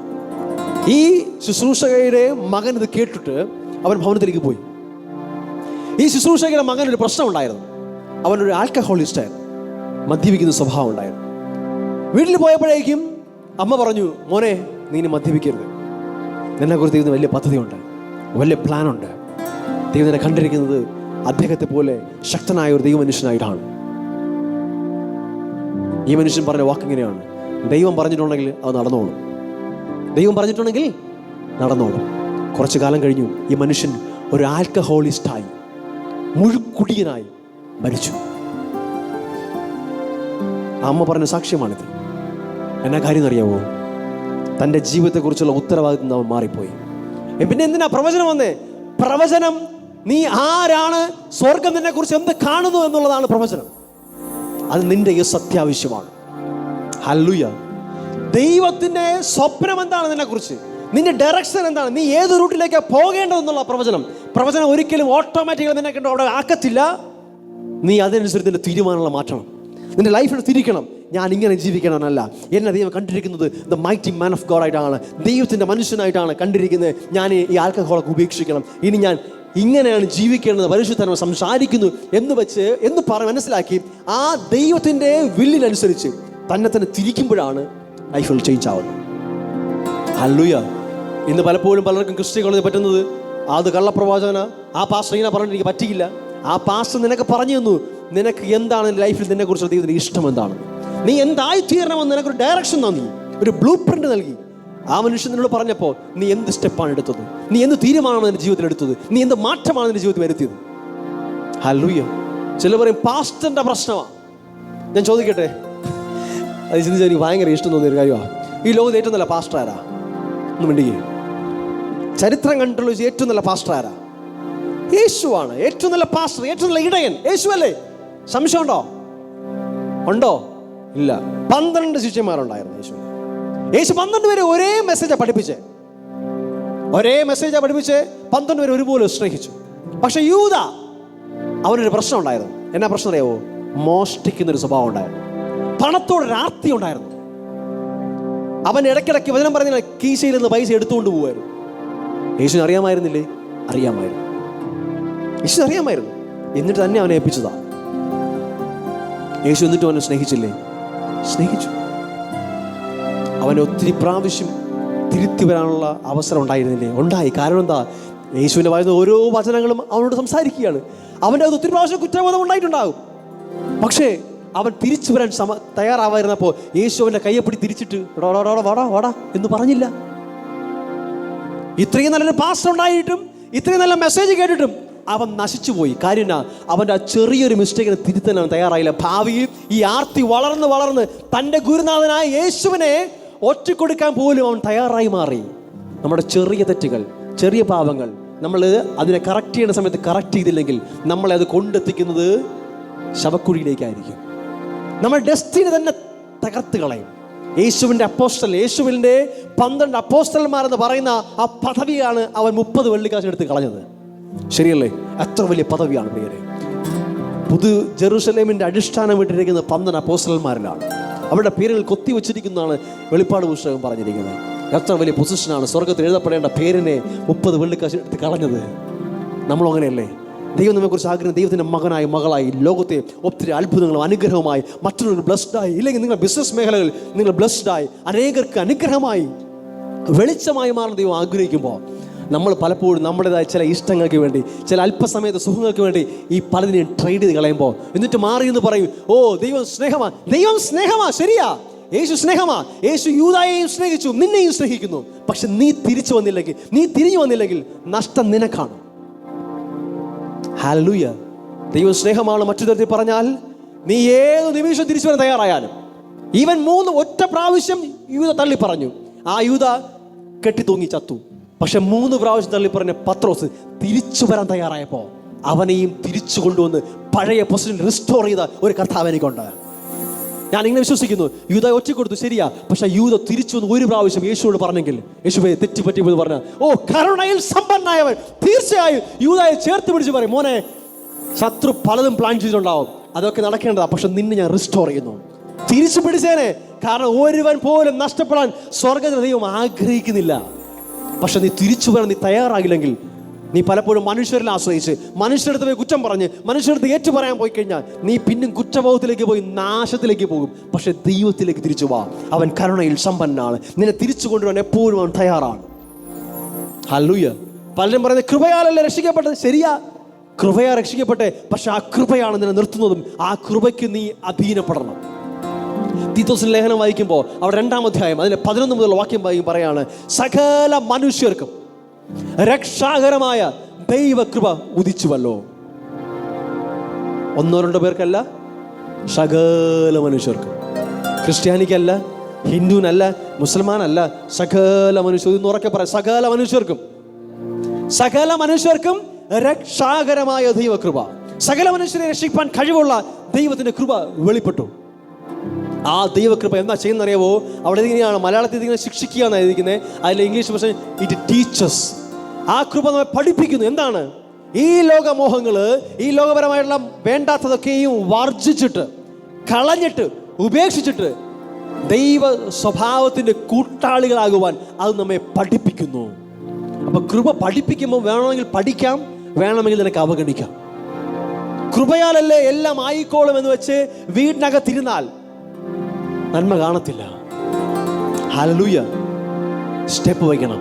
ഈ ശുശ്രൂഷകയുടെ മകൻ ഇത് കേട്ടിട്ട് അവൻ ഭവനത്തിലേക്ക് പോയി. ഈ ശുശ്രൂഷകയുടെ മകനൊരു പ്രശ്നം ഉണ്ടായിരുന്നു. അവനൊരു ആൽക്കഹോളിസ്റ്റായിരുന്നു, മദ്യപിക്കുന്ന സ്വഭാവം ഉണ്ടായിരുന്നു. വീട്ടിൽ പോയപ്പോഴേക്കും അമ്മ പറഞ്ഞു, മോനെ നീ ഇനി മദ്യപിക്കരുത്, നിന്നെക്കുറിച്ച് ദൈവത്തിന് വലിയ പദ്ധതിയുണ്ട്, വലിയ പ്ലാനുണ്ട്. ദൈവം നിന്നെ കണ്ടിരിക്കുന്നത് അദ്ദേഹത്തെ പോലെ ശക്തനായ ഒരു ദൈവമനുഷ്യനായിട്ടാണ്. ഈ മനുഷ്യൻ പറഞ്ഞ വാക്കിങ്ങനെയാണ്, ദൈവം പറഞ്ഞിട്ടുണ്ടെങ്കിൽ അത് നടന്നോളും, ദൈവം പറഞ്ഞിട്ടുണ്ടെങ്കിൽ നടന്നോളും. കുറച്ചു കാലം കഴിഞ്ഞു ഈ മനുഷ്യൻ ഒരു ആൽക്കഹോളിസ്റ്റായി, മുഴുക്കുടിയനായി മരിച്ചു. അമ്മ പറഞ്ഞ സാക്ഷ്യമാണിത്. എന്നാ കാര്യം എന്നറിയാവോ? തൻ്റെ ജീവിതത്തെക്കുറിച്ചുള്ള ഉത്തരവാദിത്വം അവൻ മാറിപ്പോയി. പിന്നെ എന്തിനാ പ്രവചനം വന്നേ? പ്രവചനം, നീ ആരാണ്, സ്വർഗം നിന്നെ കുറിച്ച് എന്ത് കാണുന്നു എന്നുള്ളതാണ് പ്രവചനം. അത് നിന്റെ യെസ് അത്യാവശ്യമാണ്. ഹല്ലേലൂയ. ദൈവത്തിന്റെ സ്വപ്നം എന്താണ് നിന്നെക്കുറിച്ച്, നിന്റെ ഡയറക്ഷൻ എന്താണ്, നീ ഏത് റൂട്ടിലേക്കാണ് പോകേണ്ടതെന്നുള്ള പ്രവചനം. പ്രവചനം ഒരിക്കലും ഓട്ടോമാറ്റിക്കലി നിന്നെ കണ്ട് അവിടെ ആക്കത്തില്ല. നീ അതിനനുസരിച്ച് നിന്റെ തീരുമാനങ്ങൾ മാറ്റണം, നിന്റെ ലൈഫിൽ തിരിക്കണം. ഞാൻ ഇങ്ങനെ ജീവിക്കണമെന്നല്ല, എന്നെ ദൈവം കണ്ടിരിക്കുന്നത് the mighty man of God ആയിട്ടാണ്, ദൈവത്തിൻ്റെ മനുഷ്യനായിട്ടാണ് കണ്ടിരിക്കുന്നത്. ഞാൻ ഈ ആൽക്കഹോളൊക്കെ ഉപേക്ഷിക്കണം, ഇനി ഞാൻ ഇങ്ങനെയാണ് ജീവിക്കേണ്ടത്, പരിശുദ്ധ സംസാരിക്കുന്നു എന്ന് മനസ്സിലാക്കി ആ ദൈവത്തിൻ്റെ വില്ലിനനുസരിച്ച് തന്നെ തിരിക്കുമ്പോഴാണ് ലൈഫിൽ ചേഞ്ച് ആവുന്നത്. ഹല്ലേലൂയ. ഇന്ന് പലപ്പോഴും പലർക്കും ക്രിസ്ത്യാനികളിൽ പറ്റുന്നത്, അത് കള്ളപ്രവാചകന, ആ പാസ്റ്റർ ഇങ്ങനെ പറഞ്ഞിട്ട് എനിക്ക് പറ്റിയില്ല, ആ പാസ്റ്റർ നിനക്ക് പറഞ്ഞു തന്നു, നിനക്ക് എന്താണ് ലൈഫിൽ നിന്നെക്കുറിച്ചുള്ള ദൈവത്തിൻ്റെ ഇഷ്ടം എന്താണ്, നീ എന്തായി തീരണമെന്ന് നിനക്കൊരു ഡയറക്ഷൻ നൽകി, ഒരു ബ്ലൂ പ്രിന്റ് നൽകി. ആ മനുഷ്യൻ നിന്നോട് പറഞ്ഞപ്പോൾ നീ എന്ത് സ്റ്റെപ്പാണ് എടുത്തത്, നീ എന്ത് തീരുമാനമാണ് നിന്റെ ജീവിതത്തിൽ എടുത്തത്, നീ എന്ത് മാറ്റമാണ് നിന്റെ ജീവിതത്തിൽ വരുത്തിയത്. ഹല്ലേലൂയ. ചില പറയും പാസ്റ്ററിന്റെ പ്രശ്നമാണ്. ഞാൻ ചോദിക്കട്ടെ, അത് ചിന്തിച്ചാൽ എനിക്ക് ഭയങ്കര ഇഷ്ടം തോന്നിയൊരു കാര്യമാണ്. ഈ ലോകത്ത് ഏറ്റവും നല്ല പാസ്റ്റർ ആരാ? ഒന്ന് മിണ്ടുകയെ. ചരിത്രം കണ്ടിട്ടുള്ള ഏറ്റവും നല്ല പാസ്റ്റർ ആരാ? യേശുവാണ് ഏറ്റവും നല്ല പാസ്റ്റർ, ഏറ്റവും നല്ല ഇടയൻ യേശു അല്ലേ? സംശയമുണ്ടോ? ഉണ്ടോ? ഇല്ല. 12 ശിഷ്യന്മാരുണ്ടായിരുന്നു യേശു. 12 പേരെ ഒരേ മെസ്സേജാണ് പഠിപ്പിച്ചേ, 12 പേരെ ഒരുപോലെ സ്നേഹിച്ചു. പക്ഷെ യൂദ, അവനൊരു പ്രശ്നം ഉണ്ടായിരുന്നു. എന്നാ പ്രശ്നം അറിയാവോ? മോഷ്ടിക്കുന്നൊരു സ്വഭാവം ഉണ്ടായിരുന്നു, പണത്തോടൊരു ആർത്തി ഉണ്ടായിരുന്നു. അവൻ ഇടയ്ക്കിടയ്ക്ക് വചനം പറഞ്ഞ കീശയിൽ നിന്ന് പൈസ എടുത്തുകൊണ്ട് പോകുമായിരുന്നു. യേശുവിന് അറിയാമായിരുന്നില്ലേ? അറിയാമായിരുന്നു. യേശു അറിയാമായിരുന്നു. എന്നിട്ട് തന്നെ അവനെ ഏൽപ്പിച്ചതാ. യേശു എന്നിട്ട് അവനെ സ്നേഹിച്ചില്ലേ? സ്നേഹിച്ചു. അവനെ ഒത്തിരി പ്രാവശ്യം തിരുത്തി വരാനുള്ള അവസരം ഉണ്ടായിരുന്നില്ലേ? ഉണ്ടായി. കാരണം എന്താ? യേശുവിൻ്റെ വായിന്ന് ഓരോ വചനങ്ങളും അവനോട് സംസാരിക്കുകയാണ്. അവൻ്റെ അത് ഒത്തിരി പ്രാവശ്യം കുറ്റബോധം ഉണ്ടായിട്ടുണ്ടാകും. പക്ഷേ അവൻ തിരിച്ചു വരാൻ തയ്യാറാവായിരുന്നപ്പോൾ യേശു അവൻ്റെ കയ്യെപ്പിടി തിരിച്ചിട്ട് വാടാ വാടാ എന്ന് പറഞ്ഞില്ല. ഇത്രയും നല്ലൊരു പാസ്റ്റർ ഉണ്ടായിട്ടും, ഇത്രയും നല്ല മെസ്സേജ് കേട്ടിട്ടും അവൻ നശിച്ചു പോയി. കാര്യം അവൻ്റെ ആ ചെറിയൊരു മിസ്റ്റേക്കിനെ തിരുത്താൻ അവൻ തയ്യാറായില്ല. ഭാവിയിൽ ഈ ആർത്തി വളർന്ന് തൻ്റെ ഗുരുനാഥനായ യേശുവിനെ ഒറ്റക്കൊടുക്കാൻ പോലും അവൻ തയ്യാറായി മാറി. നമ്മുടെ ചെറിയ തെറ്റുകൾ, ചെറിയ പാപങ്ങൾ, നമ്മൾ അതിനെ കറക്റ്റ് ചെയ്യുന്ന സമയത്ത് കറക്റ്റ് ചെയ്തില്ലെങ്കിൽ നമ്മളെ അത് കൊണ്ടെത്തിക്കുന്നത് ശവക്കുഴിയിലേക്കായിരിക്കും. നമ്മൾ ഡെസ്റ്റിനി തന്നെ തകർത്ത് കളയും. യേശുവിൻ്റെ 12 അപ്പോസ്തലന്മാരെന്ന് പറയുന്ന ആ പദവിയാണ് അവൻ 30 വെള്ളിക്കാശ് എടുത്ത് കളഞ്ഞത്. ശരിയല്ലേ? എത്ര വലിയ പദവിയാണ് പ്രിയരെ. പുതു ജെറുസലേമിൻ്റെ അടിസ്ഥാനം വിട്ടിരിക്കുന്നത് 12 അപ്പോസ്തലന്മാരിലാണ്. അവരുടെ പേരുകൾ കൊത്തി വെച്ചിരിക്കുന്നതാണ് വെളിപ്പാട് പുസ്തകം പറഞ്ഞിരിക്കുന്നത്. എത്ര വലിയ പൊസിഷനാണ്. സ്വർഗത്തിൽ എഴുതപ്പെടേണ്ട പേരിനെ 30 വെള്ളിക്കാശ് എടുത്ത് കളഞ്ഞത്. നമ്മളും അങ്ങനെയല്ലേ? ദൈവം നമ്മെക്കുറിച്ച് ആഗ്രഹം, ദൈവത്തിൻ്റെ മകനായി മകളായി ലോകത്തെ ഒത്തിരി അത്ഭുതങ്ങളും അനുഗ്രഹവുമായി മറ്റുള്ളവർ ബ്ലസ്ഡായി, ഇല്ലെങ്കിൽ നിങ്ങളുടെ ബിസിനസ് മേഖലകളിൽ നിങ്ങൾ ബ്ലസ്ഡായി അനേകർക്ക് അനുഗ്രഹമായി വെളിച്ചമായി മാറാൻ ദൈവം ആഗ്രഹിക്കുമ്പോൾ നമ്മൾ പലപ്പോഴും നമ്മുടേതായ ചില ഇഷ്ടങ്ങൾക്ക് വേണ്ടി, ചില അല്പസമയത്തെ സുഖങ്ങൾക്ക് വേണ്ടി ഈ പലതിനെയും ട്രേഡ് ചെയ്ത് കളയുമ്പോൾ എന്നിട്ട് മാറി എന്ന് പറയും, ഓ ദൈവം സ്നേഹമാ. ശരിയാ, യേശു സ്നേഹമാ. യേശു യൂദായെയും സ്നേഹിച്ചു, നിന്നെയും സ്നേഹിക്കുന്നു. പക്ഷെ നീ തിരിഞ്ഞു വന്നില്ലെങ്കിൽ നഷ്ടം നിനക്കാണ്. ഹല്ലേലൂയ. ദൈവം സ്നേഹമാണ്. മറ്റു തരത്തിൽ പറഞ്ഞാൽ നീ ഏത് നിമിഷം തിരിച്ചു വരാൻ തയ്യാറായാലും, ഈവൻ 3 ഒറ്റ പ്രാവശ്യം യൂദ തള്ളി പറഞ്ഞു, ആ യൂദ കെട്ടി തൂങ്ങി ചത്തു. പക്ഷെ 3 പ്രാവശ്യം തള്ളി പറഞ്ഞ പത്രോസ് തിരിച്ചു വരാൻ തയ്യാറായപ്പോൾ അവനെയും തിരിച്ചു കൊണ്ടുവന്ന് പഴയ പൊസിഷൻ റിസ്റ്റോർ ചെയ്ത ഒരു കർത്താവ് എനിക്കുണ്ട്. ഞാൻ ഇങ്ങനെ വിശ്വസിക്കുന്നു. യൂദ ഒറ്റ കൊടുത്തു, ശരിയാ. പക്ഷെ യൂദ തിരിച്ചു വന്ന് ഒരു പ്രാവശ്യം യേശുവോട് പറഞ്ഞെങ്കിൽ, യേശുവേ തെറ്റുപറ്റിയെന്ന് പറഞ്ഞ, ഓ കരുണയിൽ സമ്പന്നനായവൻ തീർച്ചയായും യൂദയെ ചേർത്ത് പിടിച്ച് പറയും, മോനെ ശത്രു പലതും പ്ലാൻ ചെയ്തിട്ടുണ്ടാവും, അതൊക്കെ നടക്കേണ്ടതാ, പക്ഷെ നിന്നെ ഞാൻ റിസ്റ്റോർ ചെയ്യുന്നു. തിരിച്ചു പിടിച്ചേനെ. കാരണം ഒരുവൻ പോലും നഷ്ടപ്പെടാൻ സ്വർഗ്ഗത്തിൽ ദൈവം ആഗ്രഹിക്കുന്നില്ല. പക്ഷെ നീ തിരിച്ചു വരാൻ നീ തയ്യാറാകില്ലെങ്കിൽ, നീ പലപ്പോഴും മനുഷ്യരിൽ ആശ്രയിച്ച് മനുഷ്യരുടെ പോയി കുറ്റം പറഞ്ഞ് മനുഷ്യരുടെ ഏറ്റു പറയാൻ പോയി കഴിഞ്ഞാൽ നീ പിന്നും കുറ്റബോധത്തിലേക്ക് പോയി നാശത്തിലേക്ക് പോകും. പക്ഷെ ദൈവത്തിലേക്ക് തിരിച്ചു വാ. അവൻ കരുണയിൽ സമ്പന്നനാണ്. നിന്നെ തിരിച്ചു കൊണ്ടുവരാൻ എപ്പോഴും അവൻ തയ്യാറാണ്. ഹല്ലേലൂയ. പലരും പറയുന്നത് കൃപയാലല്ലേ രക്ഷിക്കപ്പെട്ടത്. ശരിയാ, കൃപയാ രക്ഷിക്കപ്പെട്ടെ. പക്ഷെ ആ കൃപയാണ് നിന്നെ നിർത്തുന്നതും. ആ കൃപയ്ക്ക് നീ അധീനപ്പെടണം. തീത്തോസിന്റെ ലേഖനം വായിക്കുമ്പോൾ അവിടെ 2-ാം അധ്യായം അതിലെ 11 മുതൽ വാക്യം പറയാണ്, സകല മനുഷ്യർക്കും രക്ഷാകരമായ ദൈവകൃപ ഉദിച്ചുവല്ലോ. 1-2 പേർക്കല്ല, സകല മനുഷ്യർക്കും. ക്രിസ്ത്യാനിക്കല്ല, ഹിന്ദുവിനല്ല, മുസൽമാനല്ല, സകല മനുഷ്യർ. ഇന്ന് ഉറക്കെ പറയാം, സകല മനുഷ്യർക്കും. സകല മനുഷ്യർക്കും രക്ഷാകരമായ ദൈവകൃപ. സകല മനുഷ്യരെ രക്ഷിക്കാൻ കഴിവുള്ള ദൈവത്തിന്റെ കൃപ വെളിപ്പെട്ടു. ആ ദൈവകൃപ എന്താ ചെയ്യുന്നറിയാവോ? അവിടെ ഇങ്ങനെയാണ്, മലയാളത്തിൽ ഇങ്ങനെ ശിക്ഷിക്കുക എന്നാണ് എഴുതിയിരിക്കുന്നത്. അതിൽ ഇംഗ്ലീഷ് ഭാഷ ഇറ്റ് ടീച്ചസ്. ആ കൃപ നമ്മെ പഠിപ്പിക്കുന്നു. എന്താണ്? ഈ ലോകമോഹങ്ങള്, ഈ ലോകപരമായിട്ടുള്ള വേണ്ടാത്തതൊക്കെയും വർജിച്ചിട്ട്, കളഞ്ഞിട്ട്, ഉപേക്ഷിച്ചിട്ട് ദൈവ സ്വഭാവത്തിന്റെ കൂട്ടാളികളാകുവാൻ അത് നമ്മെ പഠിപ്പിക്കുന്നു. അപ്പൊ കൃപ പഠിപ്പിക്കുമ്പോൾ വേണമെങ്കിൽ പഠിക്കാം, വേണമെങ്കിൽ നിനക്ക് അവഗണിക്കാം. കൃപയാലല്ലേ എല്ലാം ആയിക്കോളും എന്ന് വെച്ച് വീടിനകത്തിരുന്നാൽ നന്മ കാണത്തില്ല. ഹല്ലേലൂയ. സ്റ്റെപ്പ് വയ്ക്കണം.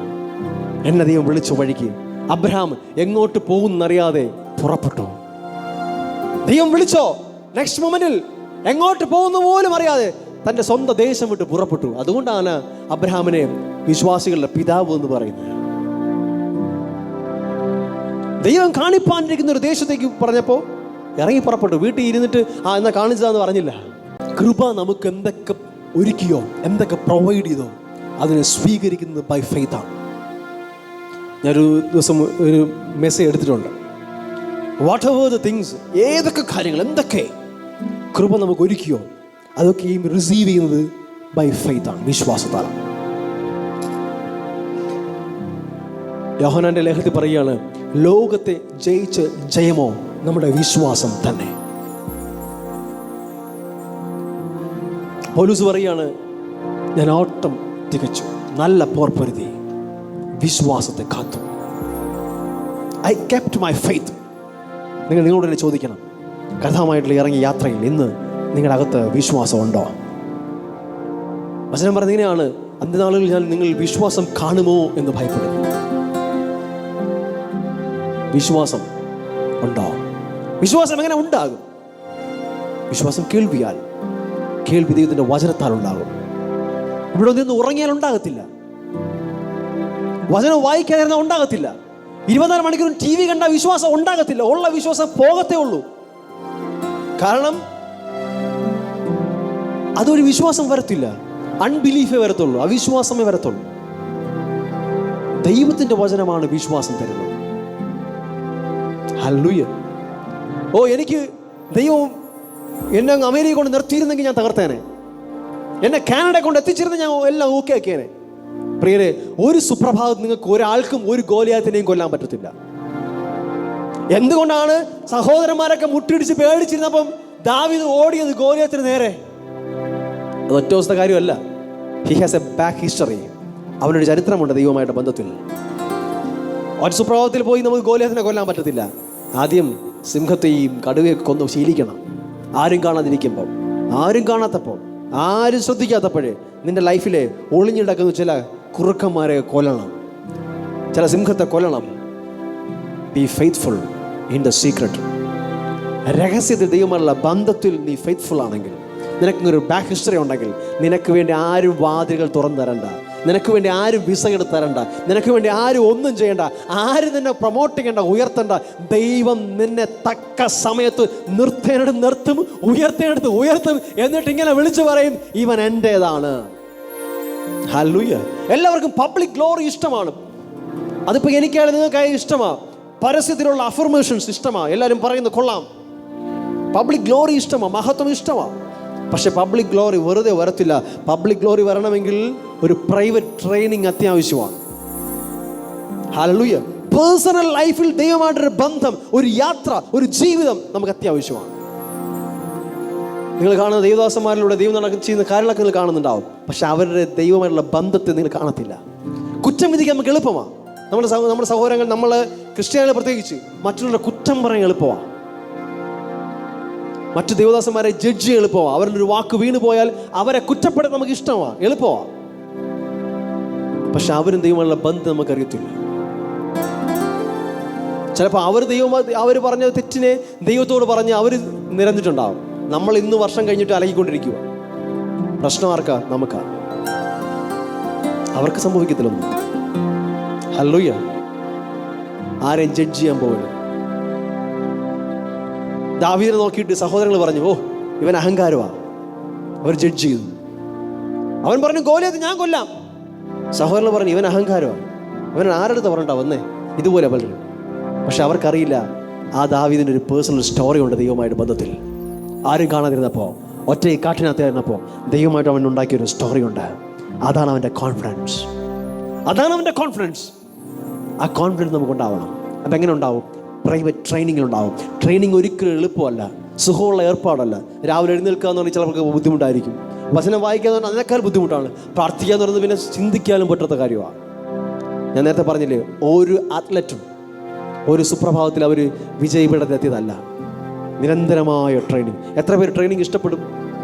എന്നെ ദൈവം വിളിച്ചു വഴിക്ക്. അബ്രഹാം എങ്ങോട്ട് പോകുന്നറിയാതെ പുറപ്പെട്ടു. ദൈവം വിളിച്ചോ, നെക്സ്റ്റ് മൊമെന്റിൽ എങ്ങോട്ട് പോകുന്ന പോലും അറിയാതെ തന്റെ സ്വന്തം ദേശം വിട്ട് പുറപ്പെട്ടു. അതുകൊണ്ടാണ് അബ്രഹാമിനെ വിശ്വാസികളുടെ പിതാവ് എന്ന് പറയുന്നത്. ദൈവം കാണിപ്പാനിരിക്കുന്ന ഒരു ദേശത്തേക്ക് പറഞ്ഞപ്പോ ഇറങ്ങി പുറപ്പെട്ടു. വീട്ടിൽ ഇരുന്നിട്ട് എന്നാ കാണിച്ചതാന്ന് പറഞ്ഞില്ല. കൃപ നമുക്ക് എന്തൊക്കെ ഒരുക്കിയോ, എന്തൊക്കെ പ്രൊവൈഡ് ചെയ്തോ അതിനെ സ്വീകരിക്കുന്നത് ബൈ ഫെയ്ത്ത് ആണ്. ഞാനൊരു ദിവസം ഒരു മെസ്സേജ് എടുത്തിട്ടുണ്ട്. വാട്ട് എവർ ദ തിങ്സ്, ഏതൊക്കെ കാര്യങ്ങൾ, എന്തൊക്കെ കൃപ നമുക്ക് ഒരുക്കിയോ അതൊക്കെയും റിസീവ് ചെയ്യുന്നത് ബൈ ഫെയ്ത്ത് ആണ്, വിശ്വാസത്താലാണ്. യോഹന്നാന്റെ ലേഖനത്തിൽ പറയുകയാണ്, ലോകത്തെ ജയിച്ച് ജയമോ നമ്മുടെ വിശ്വാസം തന്നെ. പൗലോസ് പറയാണ്, ഞാൻ ഓട്ടം തികച്ചു, നല്ല പോർ പൊരുതി, വിശ്വാസത്തെ കാത്തു. I kept my faith. നിങ്ങളോട് തന്നെ ചോദിക്കണം, കഥാമായിട്ടുള്ള ഇറങ്ങിയ യാത്രയിൽ ഇന്ന് നിങ്ങളുടെ അകത്ത് വിശ്വാസം ഉണ്ടോ? വചനം പറയുന്നത് ഇങ്ങനെയാണ്, അന്ത്യനാളുകളിൽ ഞാൻ നിങ്ങൾ വിശ്വാസം കാണുമോ എന്ന് ഭയപ്പെടുന്നു. വിശ്വാസം ഉണ്ടോ? വിശ്വാസം എങ്ങനെ ഉണ്ടാകും? വിശ്വാസം കേൾവിയാൽ, കേൾവി ദൈവത്തിന്റെ വചനത്താൽ ഉണ്ടാകും. ഇവിടെ നിന്ന് ഉറങ്ങിയാൽ ഉണ്ടാകത്തില്ല. വചനം വായിക്കാതിരുന്ന ഉണ്ടാകത്തില്ല. 24 മണിക്കൂറും TV കണ്ട വിശ്വാസം ഉണ്ടാകത്തില്ല. ഉള്ള വിശ്വാസം പോകത്തേ ഉള്ളൂ. കാരണം അതൊരു വിശ്വാസം വരത്തില്ല. അൺബിലീഫേ വരത്തുള്ളൂ, അവിശ്വാസമേ വരത്തുള്ളൂ. ദൈവത്തിന്റെ വചനമാണ് വിശ്വാസം തരുന്നത്. ഹല്ലേലൂയ. ഓ, എനിക്ക് ദൈവം എന്നെ അങ്ങ് അമേരിക്ക കൊണ്ട് നിർത്തിയിരുന്നെങ്കിൽ ഞാൻ തകർത്തേനെ. എന്നെ കാനഡ കൊണ്ട് എത്തിച്ചിരുന്ന ഞാൻ എല്ലാം ഓക്കെ ആക്കിയേനെ. പ്രിയരെ, ഒരു സുപ്രഭാതം നിങ്ങൾക്ക് ഒരാൾക്കും ഒരു ഗോലിയാത്തിനെയും കൊല്ലാൻ പറ്റത്തില്ല. എന്തുകൊണ്ടാണ് സഹോദരന്മാരൊക്കെ മുട്ടിടിച്ച് പേടിച്ചിരുന്നപ്പം ദാവീദ് ഓടിയത് ഗോലിയാത്തിന് നേരെ? അത് ഒറ്റ ദിവസത്തെ കാര്യമല്ല. He has A back history. അവനൊരു ചരിത്രമുണ്ട് ദൈവമായിട്ട് ബന്ധത്തിൽ. ഒരു സുപ്രഭാതത്തിൽ പോയി നമുക്ക് ഗോലിയാത്തിനെ കൊല്ലാൻ പറ്റത്തില്ല. ആദ്യം സിംഹത്തെയും കടുവയൊക്കെ കൊന്നു ശീലിക്കണം. ആരും കാണാതിരിക്കുമ്പോൾ, ആരും കാണാത്തപ്പോൾ, ആരും ശ്രദ്ധിക്കാത്തപ്പോഴേ നിന്റെ ലൈഫിലെ ഒളിഞ്ഞിടക്കുന്ന ചില കുറുക്കന്മാരെ കൊല്ലണം, ചില സിംഹത്തെ കൊല്ലണം. Be faithful in the secret. രഹസ്യത്തിൽ ദൈവമുള്ള ബന്ധത്തിൽ നീ ഫെയ്ത്ത്ഫുൾ ആണെങ്കിൽ, നിനക്കൊരു ബാക്ക് ഹിസ്റ്ററി ഉണ്ടെങ്കിൽ, നിനക്ക് വേണ്ടി ആരും വാതിലുകൾ തുറന്നു തരണ്ട, നിനക്ക് വേണ്ടി ആരും വിസ എടുത്ത് തരണ്ട, നിനക്ക് വേണ്ടി ആരും ഒന്നും ചെയ്യണ്ട, ആരും നിന്നെ പ്രൊമോട്ട് ചെയ്യണ്ട, ഉയർത്തണ്ട. ദൈവം നിന്നെ തക്ക സമയത്ത് നിർത്തും, ഉയർത്തും. എന്നിട്ട് ഇങ്ങനെ വിളിച്ചു പറയും, ഇവൻ എൻ്റേതാണ്. ഹല്ലേലൂയ. എല്ലാവർക്കും പബ്ലിക് ഗ്ലോറി ഇഷ്ടമാണ്. അതിപ്പോൾ എനിക്കായാലും നിങ്ങൾക്കായാലും ഇഷ്ടമാണ്. പരസ്യത്തിലുള്ള അഫർമേഷൻസ് ഇഷ്ടമാണ്. എല്ലാവരും പറയുന്നത് കൊള്ളാം. പബ്ലിക് ഗ്ലോറി ഇഷ്ടമാണ്, മഹത്വം ഇഷ്ടമാണ്. പക്ഷെ പബ്ലിക് ഗ്ലോറി വെറുതെ വരത്തില്ല. പബ്ലിക് ഗ്ലോറി വരണമെങ്കിൽ ഒരു പ്രൈവറ്റ് ട്രെയിനിങ് അത്യാവശ്യമാണ്. ഹല്ലേലൂയ. പേഴ്സണൽ ലൈഫിൽ ദൈവമായിട്ടൊരു ബന്ധം, ഒരു യാത്ര, ഒരു ജീവിതം നമുക്ക് അത്യാവശ്യമാണ്. നിങ്ങൾ കാണുന്ന ദൈവദാസന്മാരിലൂടെ ദൈവം ചെയ്യുന്ന കാര്യങ്ങളൊക്കെ നിങ്ങൾ കാണുന്നുണ്ടാവും. പക്ഷെ അവരുടെ ദൈവമായിട്ടുള്ള ബന്ധത്തെ നിങ്ങൾ കാണത്തില്ല. കുറ്റം വിധിക്കാൻ നമുക്ക് എളുപ്പമാണ്. നമ്മുടെ സഹോദരങ്ങൾ, നമ്മൾ ക്രിസ്ത്യാനികൾ പ്രത്യേകിച്ച് മറ്റുള്ളവരുടെ കുറ്റം പറയാൻ എളുപ്പമാണ്. മറ്റു ദേവദാസന്മാരെ ജഡ്ജ് ചെയ്യാൻ എളുപ്പമാണ്. അവരുടെ ഒരു വാക്ക് വീണ് പോയാൽ അവരെ കുറ്റപ്പെടാൻ നമുക്ക് ഇഷ്ടമാണ്, എളുപ്പമാണ്. പക്ഷെ അവരും ദൈവമുള്ള ബന്ധം നമുക്കറിയത്തില്ല. ചിലപ്പോൾ അവർ പറഞ്ഞ തെറ്റിനെ ദൈവത്തോട് പറഞ്ഞ് അവർ നിരന്നിട്ടുണ്ടാവും. നമ്മൾ ഇന്ന് വർഷം കഴിഞ്ഞിട്ട് അലകിക്കൊണ്ടിരിക്കുക. പ്രശ്നം ആർക്കാ? നമുക്കാ. അവർക്ക് സംഭവിക്കത്തില്ലൊന്നും. ഹല്ലേലൂയ. ആരെയും ജഡ്ജ് ചെയ്യാൻ പോകരുത്. ദാവീദിനെ നോക്കിയിട്ട് സഹോദരങ്ങൾ പറഞ്ഞു, ഓ ഇവൻ അഹങ്കാരമാണ്. അവർ ജഡ്ജ് ചെയ്തു. അവൻ പറഞ്ഞു, ഗോലിയത്ത് ഞാൻ കൊല്ലാം. സഹോദരങ്ങൾ പറഞ്ഞു, ഇവൻ അഹങ്കാരമാണ്. ഇവൻ ആരുടെ പറഞ്ഞിട്ടാ വന്നേ? ഇതുപോലെ പലരും. പക്ഷെ അവർക്കറിയില്ല, ആ ദാവീദിന് ഒരു പേഴ്സണൽ സ്റ്റോറി ഉണ്ട് ദൈവമായിട്ട് ബന്ധത്തിൽ. ആരും കാണാതിരുന്നപ്പോൾ, ഒറ്റ കാട്ടിനകത്തായിരുന്നപ്പോൾ ദൈവമായിട്ട് അവൻ ഉണ്ടാക്കിയൊരു സ്റ്റോറി ഉണ്ട്. അതാണ് അവൻ്റെ കോൺഫിഡൻസ്. അതാണ് അവൻ്റെ കോൺഫിഡൻസ്. ആ കോൺഫിഡൻസ് നമുക്ക് ഉണ്ടാവണം. അപ്പം എങ്ങനെ ഉണ്ടാവും? പ്രൈവറ്റ് ട്രെയിനിങ്ങിലുണ്ടാവും. ട്രെയിനിങ് ഒരിക്കലും എളുപ്പമല്ല, സുഖമുള്ള ഏർപ്പാടല്ല. രാവിലെ എഴുന്നേൽക്കുക എന്ന് പറഞ്ഞാൽ ചിലർക്ക് ബുദ്ധിമുട്ടായിരിക്കും. വചനം വായിക്കുക എന്ന് പറഞ്ഞാൽ അതിനേക്കാൾ ബുദ്ധിമുട്ടാണ്. പ്രാർത്ഥിക്കുക എന്ന് പറയുന്നത് പിന്നെ ചിന്തിക്കാനും പറ്റാത്ത കാര്യമാണ്. ഞാൻ നേരത്തെ പറഞ്ഞില്ലേ, ഒരു അത്ലറ്റും ഒരു സുപ്രഭാതത്തിൽ അവർ വിജയപീഠത്തിലെത്തിയതല്ല. നിരന്തരമായ ട്രെയിനിങ്. എത്ര പേര് ട്രെയിനിങ് ഇഷ്ടപ്പെടും?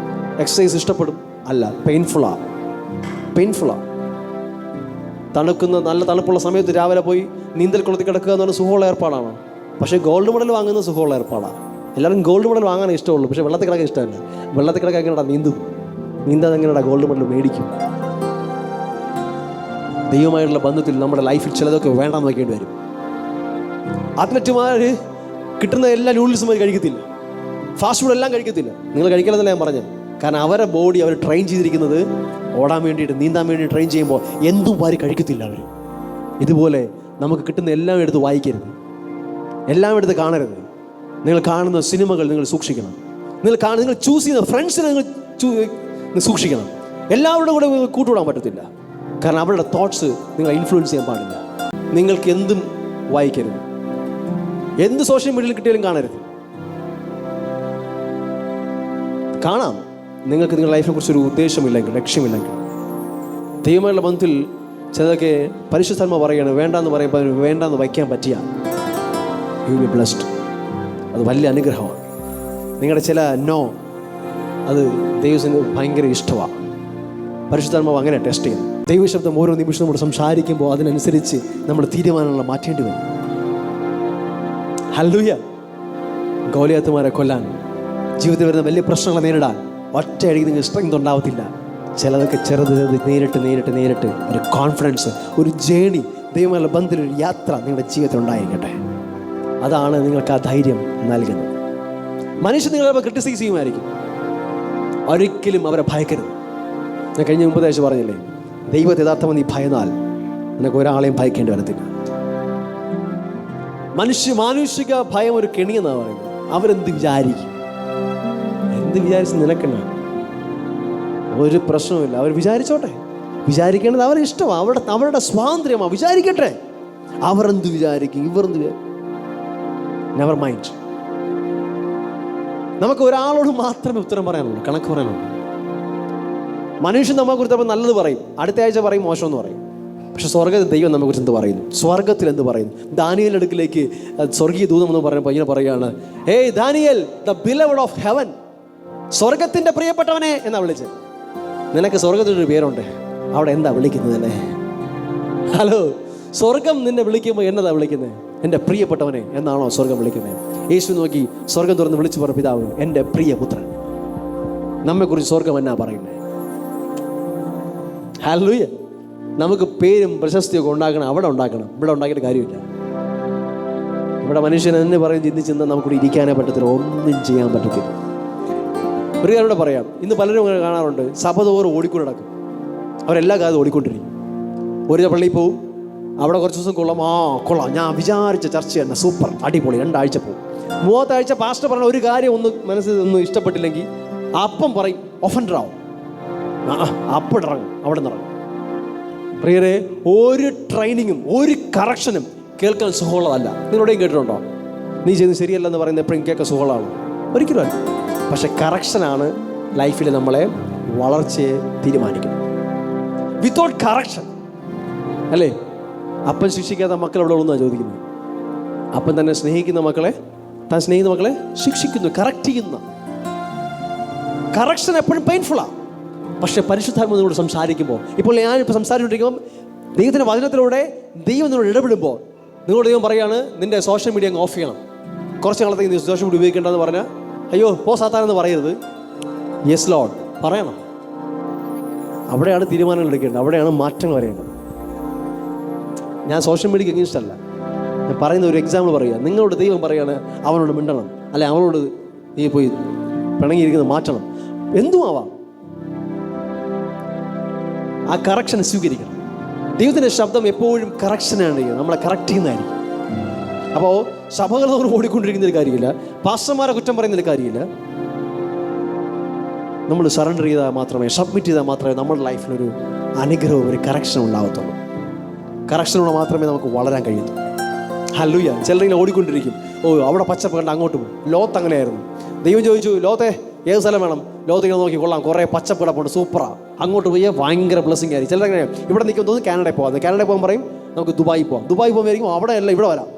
എക്സസൈസ് ഇഷ്ടപ്പെടും? അല്ല, പെയിൻഫുള്ളാണ്. നല്ല തണുപ്പുള്ള സമയത്ത് രാവിലെ പോയി നീന്തൽ കുളത്തിൽ കിടക്കുക എന്ന് പറഞ്ഞാൽ സുഖമുള്ള ഏർപ്പാടാണ്. പക്ഷേ ഗോൾഡ് മെഡൽ വാങ്ങുന്നത് സുഖമുള്ള ഏർപ്പാടാണ്. എല്ലാവരും ഗോൾഡ് മെഡൽ വാങ്ങാൻ ഇഷ്ടമുള്ളൂ, പക്ഷേ വെള്ളത്തിൽ കിടക്കാൻ ഇഷ്ടമല്ല. വെള്ളത്തിൽ കിടക്കാൻ എങ്ങനെയാ നീന്താൻ എങ്ങനെയാ ഗോൾഡ് മെഡൽ മേടിക്കും? ദൈവമായിട്ടുള്ള ബന്ധത്തിൽ നമ്മുടെ ലൈഫിൽ ചിലതൊക്കെ വേണ്ടാന്ന് വയ്ക്കേണ്ടി വരും. അത്ലറ്റുമാർ കിട്ടുന്ന എല്ലാ നൂഡിൽസും അവർ കഴിക്കത്തില്ല, ഫാസ്റ്റ് ഫുഡ് എല്ലാം കഴിക്കത്തില്ല. നിങ്ങൾ കഴിക്കണമെന്നല്ല ഞാൻ പറഞ്ഞത്. കാരണം അവരുടെ ബോഡി അവർ ട്രെയിൻ ചെയ്തിരിക്കുന്നത് ഓടാൻ വേണ്ടിയിട്ട്, നീന്താൻ വേണ്ടി ട്രെയിൻ ചെയ്യുമ്പോൾ എന്തും വാരി കഴിക്കത്തില്ല അവർ. ഇതുപോലെ നമുക്ക് കിട്ടുന്ന എല്ലാം എടുത്ത് വായിക്കരുത്, എല്ലാം എടുത്ത് കാണരുത്. നിങ്ങൾ കാണുന്ന സിനിമകൾ നിങ്ങൾ സൂക്ഷിക്കണം. നിങ്ങൾ ചൂസ് ചെയ്യുന്ന ഫ്രണ്ട്സിനെ നിങ്ങൾ സൂക്ഷിക്കണം. എല്ലാവരുടെ കൂടെ കൂട്ടുകൂടാൻ പറ്റത്തില്ല. കാരണം അവരുടെ തോട്ട്സ് നിങ്ങളെ ഇൻഫ്ലുവൻസ് ചെയ്യാൻ പാടില്ല. നിങ്ങൾക്ക് എന്തും വായിക്കരുത്, എന്ത് സോഷ്യൽ മീഡിയയിൽ കിട്ടിയാലും കാണരുത്. കാണാം, നിങ്ങൾക്ക് നിങ്ങളുടെ ലൈഫിനെ കുറിച്ചൊരു ഉദ്ദേശമില്ലെങ്കിൽ, ലക്ഷ്യമില്ലെങ്കിൽ. ദൈവമായുള്ള ബന്ധത്തിൽ ചിലതൊക്കെ പരിശുദ്ധാത്മാവ് പറയുകയാണ്, വേണ്ടാന്ന് പറയുമ്പോൾ അതിന് വേണ്ടാന്ന് വയ്ക്കാൻ പറ്റിയ യു വിൽ ബി ബ്ലെസ്ഡ്. അത് വലിയ അനുഗ്രഹമാണ്. നിങ്ങളുടെ ചില നോ, അത് ദൈവത്തിന് ഭയങ്കര ഇഷ്ടമാണ്. പരിശുദ്ധാത്മാവ് അങ്ങനെ ടെസ്റ്റ് ചെയ്യും. ദൈവശബ്ദം ഓരോ നിമിഷം നമ്മൾ സംസാരിക്കുമ്പോൾ അതിനനുസരിച്ച് നമ്മൾ തീരുമാനങ്ങൾ മാറ്റേണ്ടി വരും. ഹല്ലേലൂയ. ഗോലിയാത്തുമാരെ കൊല്ലാൻ, ജീവിതത്തിൽ വരുന്ന വലിയ പ്രശ്നങ്ങളെ നേരിടാൻ ഒറ്റയടിക്ക് നിങ്ങൾക്ക് സ്ട്രെങ്ത് ഉണ്ടാവത്തില്ല. ചിലതൊക്കെ നേരിട്ട് ഒരു കോൺഫിഡൻസ്, ഒരു ജേണി, ദൈവമായുള്ള ബന്ധത്തിലൊരു യാത്ര നിങ്ങളുടെ ജീവിതത്തിൽ ഉണ്ടായിരിക്കട്ടെ. അതാണ് നിങ്ങൾക്ക് ആ ധൈര്യം നൽകുന്നത്. മനുഷ്യൻ നിങ്ങളെ ക്രിട്ടിസൈസ് ചെയ്യുമായിരിക്കും, ഒരിക്കലും അവരെ ഭയക്കരുത്. ഞാൻ കഴിഞ്ഞ മുമ്പത്തെ ആഴ്ച പറഞ്ഞില്ലേ, ദൈവത്തെ യഥാർത്ഥമായി നീ ഭയന്നാൽ നിനക്ക് ഒരാളെയും ഭയക്കേണ്ടി വരത്തില്ല. മാനുഷിക ഭയം ഒരു കെണിയെന്നാണ് പറയുന്നത്. അവരെന്ത് വിചാരിക്കും, എന്ത് വിചാരിച്ച് നിനക്കെന്നാ? ഒരു പ്രശ്നവുമില്ല, അവർ വിചാരിച്ചോട്ടെ. വിചാരിക്കേണ്ടത് അവരുടെ ഇഷ്ടമാണ്, അവരുടെ സ്വാതന്ത്ര്യമാണ്. വിചാരിക്കട്ടെ. അവരെന്ത് വിചാരിക്കും, ഇവരെന്ത് വിചാരിക്കും? Never mind. നമുക്ക് ഒരാളോട് മാത്രമേ ഉത്തരം പറയാനുള്ളൂ, കണക്ക് പറയാനുള്ളൂ. മനുഷ്യൻ നമ്മെ കുറിച്ച് നല്ലത് പറയും, അടുത്ത ആഴ്ച പറയും മോശമെന്ന് പറയും. പക്ഷെ സ്വർഗ്ഗത്തിൽ ദൈവം നമ്മെ കുറിച്ച് എന്ത് പറയുന്നു? സ്വർഗത്തിൽ എന്ത് പറയുന്നു? ദാനിയേലിന്റെ അടുക്കിലേക്ക് സ്വർഗീയ ദൂതം എന്ന് പറഞ്ഞപ്പോൾ ഇങ്ങനെ പറയുകയാണ്, hey Daniel, the beloved of heaven, സ്വർഗത്തിന്റെ പ്രിയപ്പെട്ടവനെ എന്നാ വിളിച്ചത്. നിനക്ക് സ്വർഗത്തിനൊരു പേരുണ്ട്, അവിടെ എന്താ വിളിക്കുന്നത് തന്നെ? ഹലോ, സ്വർഗം നിന്നെ വിളിക്കുമ്പോൾ എന്നതാ വിളിക്കുന്നത്? എൻ്റെ പ്രിയപ്പെട്ടവനെ എന്നാണോ സ്വർഗം വിളിക്കുന്നത്? യേശു നോക്കി സ്വർഗം തുറന്ന് വിളിച്ചു പറഞ്ഞ പിതാവ്, എൻ്റെ പ്രിയപുത്രൻ. നമ്മെക്കുറിച്ച് സ്വർഗം എന്നാ പറയുന്നത്? ഹല്ലേലൂയ. നമുക്ക് പേരും പ്രശസ്തിയൊക്കെ ഉണ്ടാക്കണം, അവിടെ ഉണ്ടാക്കണം. ഇവിടെ ഉണ്ടാക്കിയിട്ട് കാര്യമില്ല. ഇവിടെ മനുഷ്യൻ തന്നെ പറയും, ചിന്തിച്ചെന്നാൽ നമുക്കിവിടെ ഇരിക്കാനേ പറ്റത്തില്ല, ഒന്നും ചെയ്യാൻ പറ്റത്തില്ല. ഒരു കാര്യം കൂടെ പറയാം. ഇന്ന് പലരും അങ്ങനെ കാണാറുണ്ട്, സഭ തോറും ഓടിക്കൊണ്ട് നടക്കും. അവരെല്ലാ കാലത്തും ഓടിക്കൊണ്ടിരിക്കും. ഒരു പള്ളിയിൽ പോവും, അവിടെ കുറച്ച് ദിവസം കൊള്ളാം, ഞാൻ വിചാരിച്ച ചർച്ച തന്നെ സൂപ്പർ അടിപൊളി, 2 ആഴ്ച പോകും. 3ാമത്തെ ആഴ്ച പാസ്റ്റർ പറഞ്ഞ ഒരു കാര്യം മനസ്സിൽ ഒന്നും ഇഷ്ടപ്പെട്ടില്ലെങ്കിൽ അപ്പം പറയും, ഒഫൻഡറാവും, അപ്പം ഇറങ്ങും, അവിടെ നിന്ന് ഇറങ്ങും. പ്രിയരെ, ഒരു ട്രെയിനിങ്ങും ഒരു കറക്ഷനും കേൾക്കാൻ സുഖമുള്ളതല്ല. നിങ്ങളോടെയും കേട്ടിട്ടുണ്ടോ? നീ ചെയ്യുന്നത് ശരിയല്ലെന്ന് പറയുന്നത് എപ്പോഴും കേൾക്കാൻ സുഖമുള്ളതാണ്? ഒരിക്കലും അല്ല. പക്ഷെ കറക്ഷനാണ് ലൈഫിൽ നമ്മളെ വളർച്ചയെ തീരുമാനിക്കുന്നത്. വിത്തൗട്ട് കറക്ഷൻ അല്ലേ? അപ്പൻ ശിക്ഷിക്കാത്ത മക്കൾ എവിടെ ഉള്ളൂ ചോദിക്കുന്നത്. അപ്പൻ തന്നെ സ്നേഹിക്കുന്ന മക്കളെ, താൻ സ്നേഹിക്കുന്ന മക്കളെ ശിക്ഷിക്കുന്നു, കറക്റ്റ് ചെയ്യുന്ന. കറക്ഷൻ എപ്പോഴും പെയിൻഫുള്ളാണ്. പക്ഷേ പരിശുദ്ധാത്മാവിനോട് സംസാരിക്കുമ്പോൾ, ഇപ്പോൾ ഞാനിപ്പോൾ സംസാരിച്ചുകൊണ്ടിരിക്കുമ്പോൾ ദൈവത്തിൻ്റെ വചനത്തിലൂടെ ദൈവം നിന്നോട് ഇടപെടുമ്പോൾ നിങ്ങളോട് ദൈവം പറയാണ്, നിൻ്റെ സോഷ്യൽ മീഡിയ അങ്ങ് ഓഫ് ചെയ്യണം, കുറച്ച് കാലത്തേക്ക് നീ സോഷ്യൽ മീഡിയ ഉപയോഗിക്കേണ്ടതെന്ന് പറഞ്ഞാൽ, അയ്യോ പോ സാത്താനെന്ന് പറയരുത്. യെസ് ലോർഡ് പറയണം. അവിടെയാണ് തീരുമാനങ്ങൾ എടുക്കേണ്ടത്, അവിടെയാണ് മാറ്റങ്ങൾ വരേണ്ടത്. ഞാൻ സോഷ്യൽ മീഡിയക്ക് എഗെയിൻസ്റ്റ് അല്ല. ഞാൻ പറയുന്ന ഒരു എക്സാമ്പിൾ പറയുക. നിങ്ങളോട് ദൈവം പറയാണ് അവനോട് മിണ്ടണം, അല്ലെ അവനോട് നീ പോയി പിണങ്ങിയിരിക്കുന്നത് മാറ്റണം, എന്തുമാവാം. ആ കറക്ഷൻ സ്വീകരിക്കണം. ദൈവത്തിൻ്റെ ശബ്ദം എപ്പോഴും കറക്ഷനാണ്, നമ്മളെ കറക്റ്റ് ചെയ്യുന്നതായിരിക്കും. അപ്പോൾ സഭകൾ നമ്മൾ ഓടിക്കൊണ്ടിരിക്കുന്നൊരു കാര്യമില്ല, പാസ്റ്റർമാരെ കുറ്റം പറയുന്നൊരു കാര്യമില്ല. നമ്മൾ സറണ്ടർ ചെയ്താൽ മാത്രമേ, സബ്മിറ്റ് ചെയ്താൽ മാത്രമേ നമ്മുടെ ലൈഫിലൊരു അനുഗ്രഹവും ഒരു കറക്ഷനും ഉണ്ടാകത്തുള്ളൂ. കറക്ഷനോടെ മാത്രമേ നമുക്ക് വളരാൻ കഴിയൂ. ഹല്ലേലൂയ. ചിലരെങ്കിലും ഓടിക്കൊണ്ടിരിക്കും, ഓ അവിടെ പച്ചപ്പ് കണ്ട് അങ്ങോട്ട് പോകും. ലോത്ത് അങ്ങനെയായിരുന്നു. ദൈവം ചോദിച്ചു, ലോത്തെ ഏത് സ്ഥലം വേണം? ലോത്തിങ്ങനെ നോക്കി, കൊള്ളാം, കുറേ പച്ചപ്പ് കിടപ്പുണ്ട്, സൂപ്പറാ, അങ്ങോട്ട് പോയി ഭയങ്കര ബ്ലെസ്സിങ് ആയിരിക്കും. ചിലരെങ്ങനെ ഇവിടെ നിൽക്കും തോന്നുന്നു കാനഡയിൽ പോകാം, കാനഡയിൽ പോകാൻ പറയും നമുക്ക് ദുബായി പോകാം. ദുബായി പോകുമ്പോഴായിരിക്കും അവിടെ അല്ല ഇവിടെ വരാം.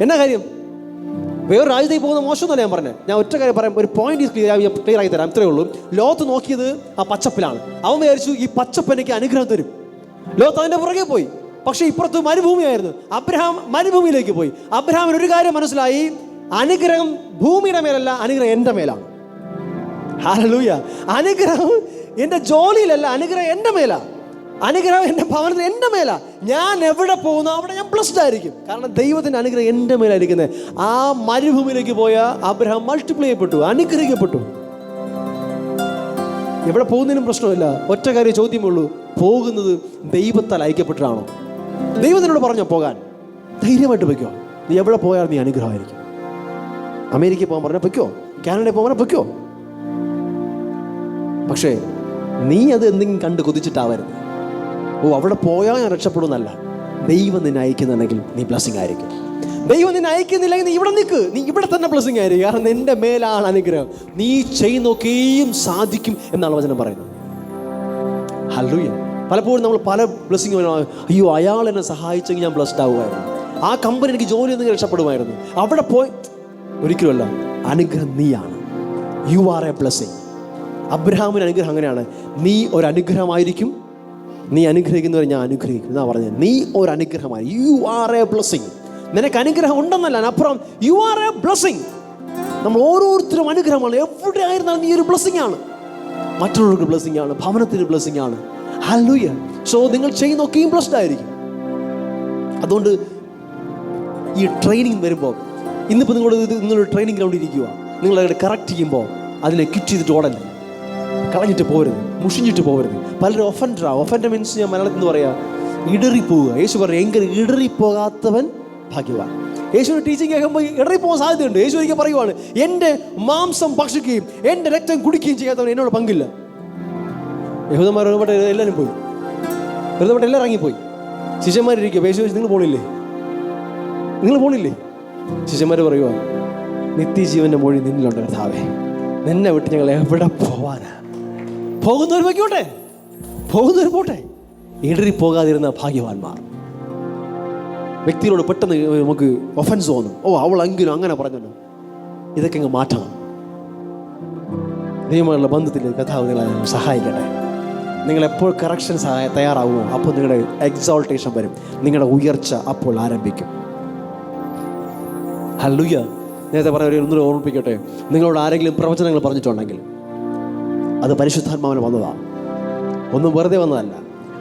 എന്നാ കാര്യം? വേറൊരു രാജ്യത്തേക്ക് പോകുന്ന മോശമൊന്നുമല്ല ഞാൻ പറഞ്ഞത്. ഞാൻ ഒറ്റ കാര്യം പറയാം, ഒരു പോയിന്റ് ക്ലിയർ ആയി തരാം, ഇത്രയേ ഉള്ളൂ. ലോത്ത് നോക്കിയത് ആ പച്ചപ്പിലാണ്. അവൻ വിചാരിച്ചു ഈ പച്ചപ്പ് എനിക്ക് അനുഗ്രഹം തരും. ലോത്ത് അതിൻ്റെ പുറകെ പോയി. പക്ഷേ ഇപ്പുറത്ത് മരുഭൂമിയായിരുന്നു. അബ്രഹാം മരുഭൂമിയിലേക്ക് പോയി. അബ്രഹാമിന് ഒരു കാര്യം മനസ്സിലായി, അനുഗ്രഹം ഭൂമിയുടെ മേലല്ല, അനുഗ്രഹം എൻ്റെ മേലാണ്. ഹല്ലേലൂയ. അനുഗ്രഹം എൻ്റെ ജോലിയിലല്ല, അനുഗ്രഹം എൻ്റെ മേലാണ്. അനുഗ്രഹം എൻ്റെ ഭവനത്തിൽ എൻ്റെ മേലാ. ഞാൻ എവിടെ പോകുന്നു അവിടെ ഞാൻ ബ്ലെസ്ഡ് ആയിരിക്കും. കാരണം ദൈവത്തിൻ്റെ അനുഗ്രഹം എൻ്റെ മേലായിരിക്കുന്നത്. ആ മരുഭൂമിയിലേക്ക് പോയ അബ്രഹാം മൾട്ടിപ്ലൈ ചെയ്യപ്പെട്ടു, അനുഗ്രഹിക്കപ്പെട്ടു. എവിടെ പോകുന്നതിനും പ്രശ്നമില്ല. ഒറ്റ കാര്യം ചോദ്യമേ പോകുന്നത് ദൈവത്താൽ അയക്കപ്പെട്ടാണോ? ദൈവത്തിനോട് പറഞ്ഞോ പോകാൻ, ധൈര്യമായിട്ട് പൊയ്ക്കോ. നീ എവിടെ പോയാൽ നീ അനുഗ്രഹമായിരിക്കും. അമേരിക്കയിൽ പോകാൻ പറഞ്ഞാൽ പൊയ്ക്കോ, കാനഡയിൽ പോകാൻ പറഞ്ഞാൽ പൊയ്ക്കോ. പക്ഷേ നീ അത് എന്തെങ്കിലും കണ്ട് കൊതിച്ചിട്ടാവരുത്. ഓ അവിടെ പോയാൽ ഞാൻ രക്ഷപ്പെടുന്നല്ല. ദൈവം നിന്നെ അയക്കുന്നുണ്ടെങ്കിൽ നീ ബ്ലെസ്സിങ് ആയിരിക്കും. ദൈവം നിന്നെ അയക്കുന്നില്ലെങ്കിൽ നീ ഇവിടെ നിൽക്ക്, നീ ഇവിടെ തന്നെ ബ്ലെസ്സിങ് ആയിരിക്കും. കാരണം നിന്റെ മേലാണ് അനുഗ്രഹം. നീ ചെയ്യുന്നൊക്കെയും സാധിക്കും എന്നാണ് വചനം പറയുന്നത്. ഹല്ലേലൂയ. പലപ്പോഴും നമ്മൾ പല ബ്ലെസ്സിങ്, അയ്യോ അയാൾ എന്നെ സഹായിച്ചെങ്കിൽ ഞാൻ ബ്ലെസ്ഡ് ആവുമായിരുന്നു, ആ കമ്പനി എനിക്ക് ജോലി ഒന്നും രക്ഷപ്പെടുമായിരുന്നു, അവിടെ പോയി. ഒരിക്കലുമല്ല, അനുഗ്രഹം നീയാണ്. You are A blessing. അബ്രഹാമിന് അനുഗ്രഹം അങ്ങനെയാണ്. നീ ഒരു അനുഗ്രഹമായിരിക്കും. നീ അനുഗ്രഹിക്കുന്നവരെ ഞാൻ അനുഗ്രഹിക്കും എന്നാ പറഞ്ഞത്. നീ ഒരു അനുഗ്രഹമായി. You are A blessing. നിനക്ക് അനുഗ്രഹം ഉണ്ടെന്നല്ല, അപ്പുറം യു ആർ എ ബ്ലെസ്സിങ്. നമ്മൾ ഓരോരുത്തരും അനുഗ്രഹമാണ്. എവിടെ ആയിരുന്നാലും നീ ഒരു ബ്ലെസ്സിങ് ആണ്. മറ്റുള്ളവർക്ക് ബ്ലെസ്സിങ് ആണ്, ഭവനത്തിന് ബ്ലെസ്സിങ് ആണ്. ഹല്ലേലൂയ. സോ നിങ്ങൾ ചെയ്യുന്നൊക്കെയും ബ്ലെസ്ഡ് ആയിരിക്കും. അതുകൊണ്ട് ഈ ട്രെയിനിങ് വരുമ്പോൾ, ഇന്നിപ്പോൾ നിങ്ങളൊരു ട്രെയിനിങ് ഗ്രൗണ്ടിൽ ഇരിക്കുക, നിങ്ങളത് കറക്റ്റ് ചെയ്യുമ്പോൾ അതിനെ ക്വിറ്റ് ചെയ്തിട്ട് ഓടല്ലേ, കളഞ്ഞിട്ട് പോകരുത്, മുഷിഞ്ഞിട്ട് പോകരുത്. പലരും ഒഫൻഡർ മീൻസ് ഞാൻ മലയാളത്തിൽ നിന്ന് പറയാം, ഇടറിപ്പോവുക. യേശു പറഞ്ഞു എങ്കിൽ ഇടറിപ്പോകാത്തവൻ ഭാഗ്യവാൻ. യേശുവിൻ്റെ ടീച്ചിങ് കേൾക്കുമ്പോൾ ഇടറിപ്പോകാൻ സാധ്യതയുണ്ട്. യേശു ഒരിക്കൽ പറയുവാണ്, എൻ്റെ മാംസം ഭക്ഷിക്കുകയും എൻ്റെ രക്തം കുടിക്കുകയും ചെയ്യാത്തവൻ എന്നോട് പങ്കില്ല. യഹൂദന്മാർ ഒരുപാട് എല്ലാവരും പോയി, ഒരുപാട് എല്ലാവരും ഇറങ്ങിപ്പോയി. ശിഷ്യന്മാരിരിക്കുക. യേശു ചോദിച്ചു, നിങ്ങൾ പോണില്ലേ? ശിഷ്യന്മാർ പറയുക, നിത്യജീവൻ്റെ മൊഴി നിന്നിലുണ്ട് കർത്താവേ, നിന്നെ വിട്ട് ഞങ്ങൾ എവിടെ പോവാനാ? പോകുന്നവർ വയ്ക്കോട്ടെ, പോകുന്നവർ പോട്ടെ. ഇടറിപ്പോകാതിരുന്ന ഭാഗ്യവാന്മാർ. വ്യക്തികളോട് പെട്ടെന്ന് നമുക്ക് ഒഫൻസ് തോന്നും. ഓ അവളെങ്കിലും അങ്ങനെ പറഞ്ഞല്ലോ. ഇതൊക്കെ അങ്ങ് മാറ്റണം. ദൈവമായുള്ള ബന്ധത്തിൽ കഥാവ് നിങ്ങളെ സഹായിക്കട്ടെ. നിങ്ങളെപ്പോൾ കറക്ഷൻ തയ്യാറാവുമോ അപ്പോൾ നിങ്ങളുടെ എക്സോൾട്ടേഷൻ വരും, നിങ്ങളുടെ ഉയർച്ച അപ്പോൾ ആരംഭിക്കും. ഹല്ലേലൂയ. നേരത്തെ പറഞ്ഞവരെ ഒന്നും ഓർമ്മിപ്പിക്കട്ടെ, നിങ്ങളോട് ആരെങ്കിലും പ്രവചനങ്ങൾ പറഞ്ഞിട്ടുണ്ടെങ്കിൽ അത് പരിശുദ്ധാത്മാവിന് വന്നതാണ്, ഒന്നും വെറുതെ വന്നതല്ല.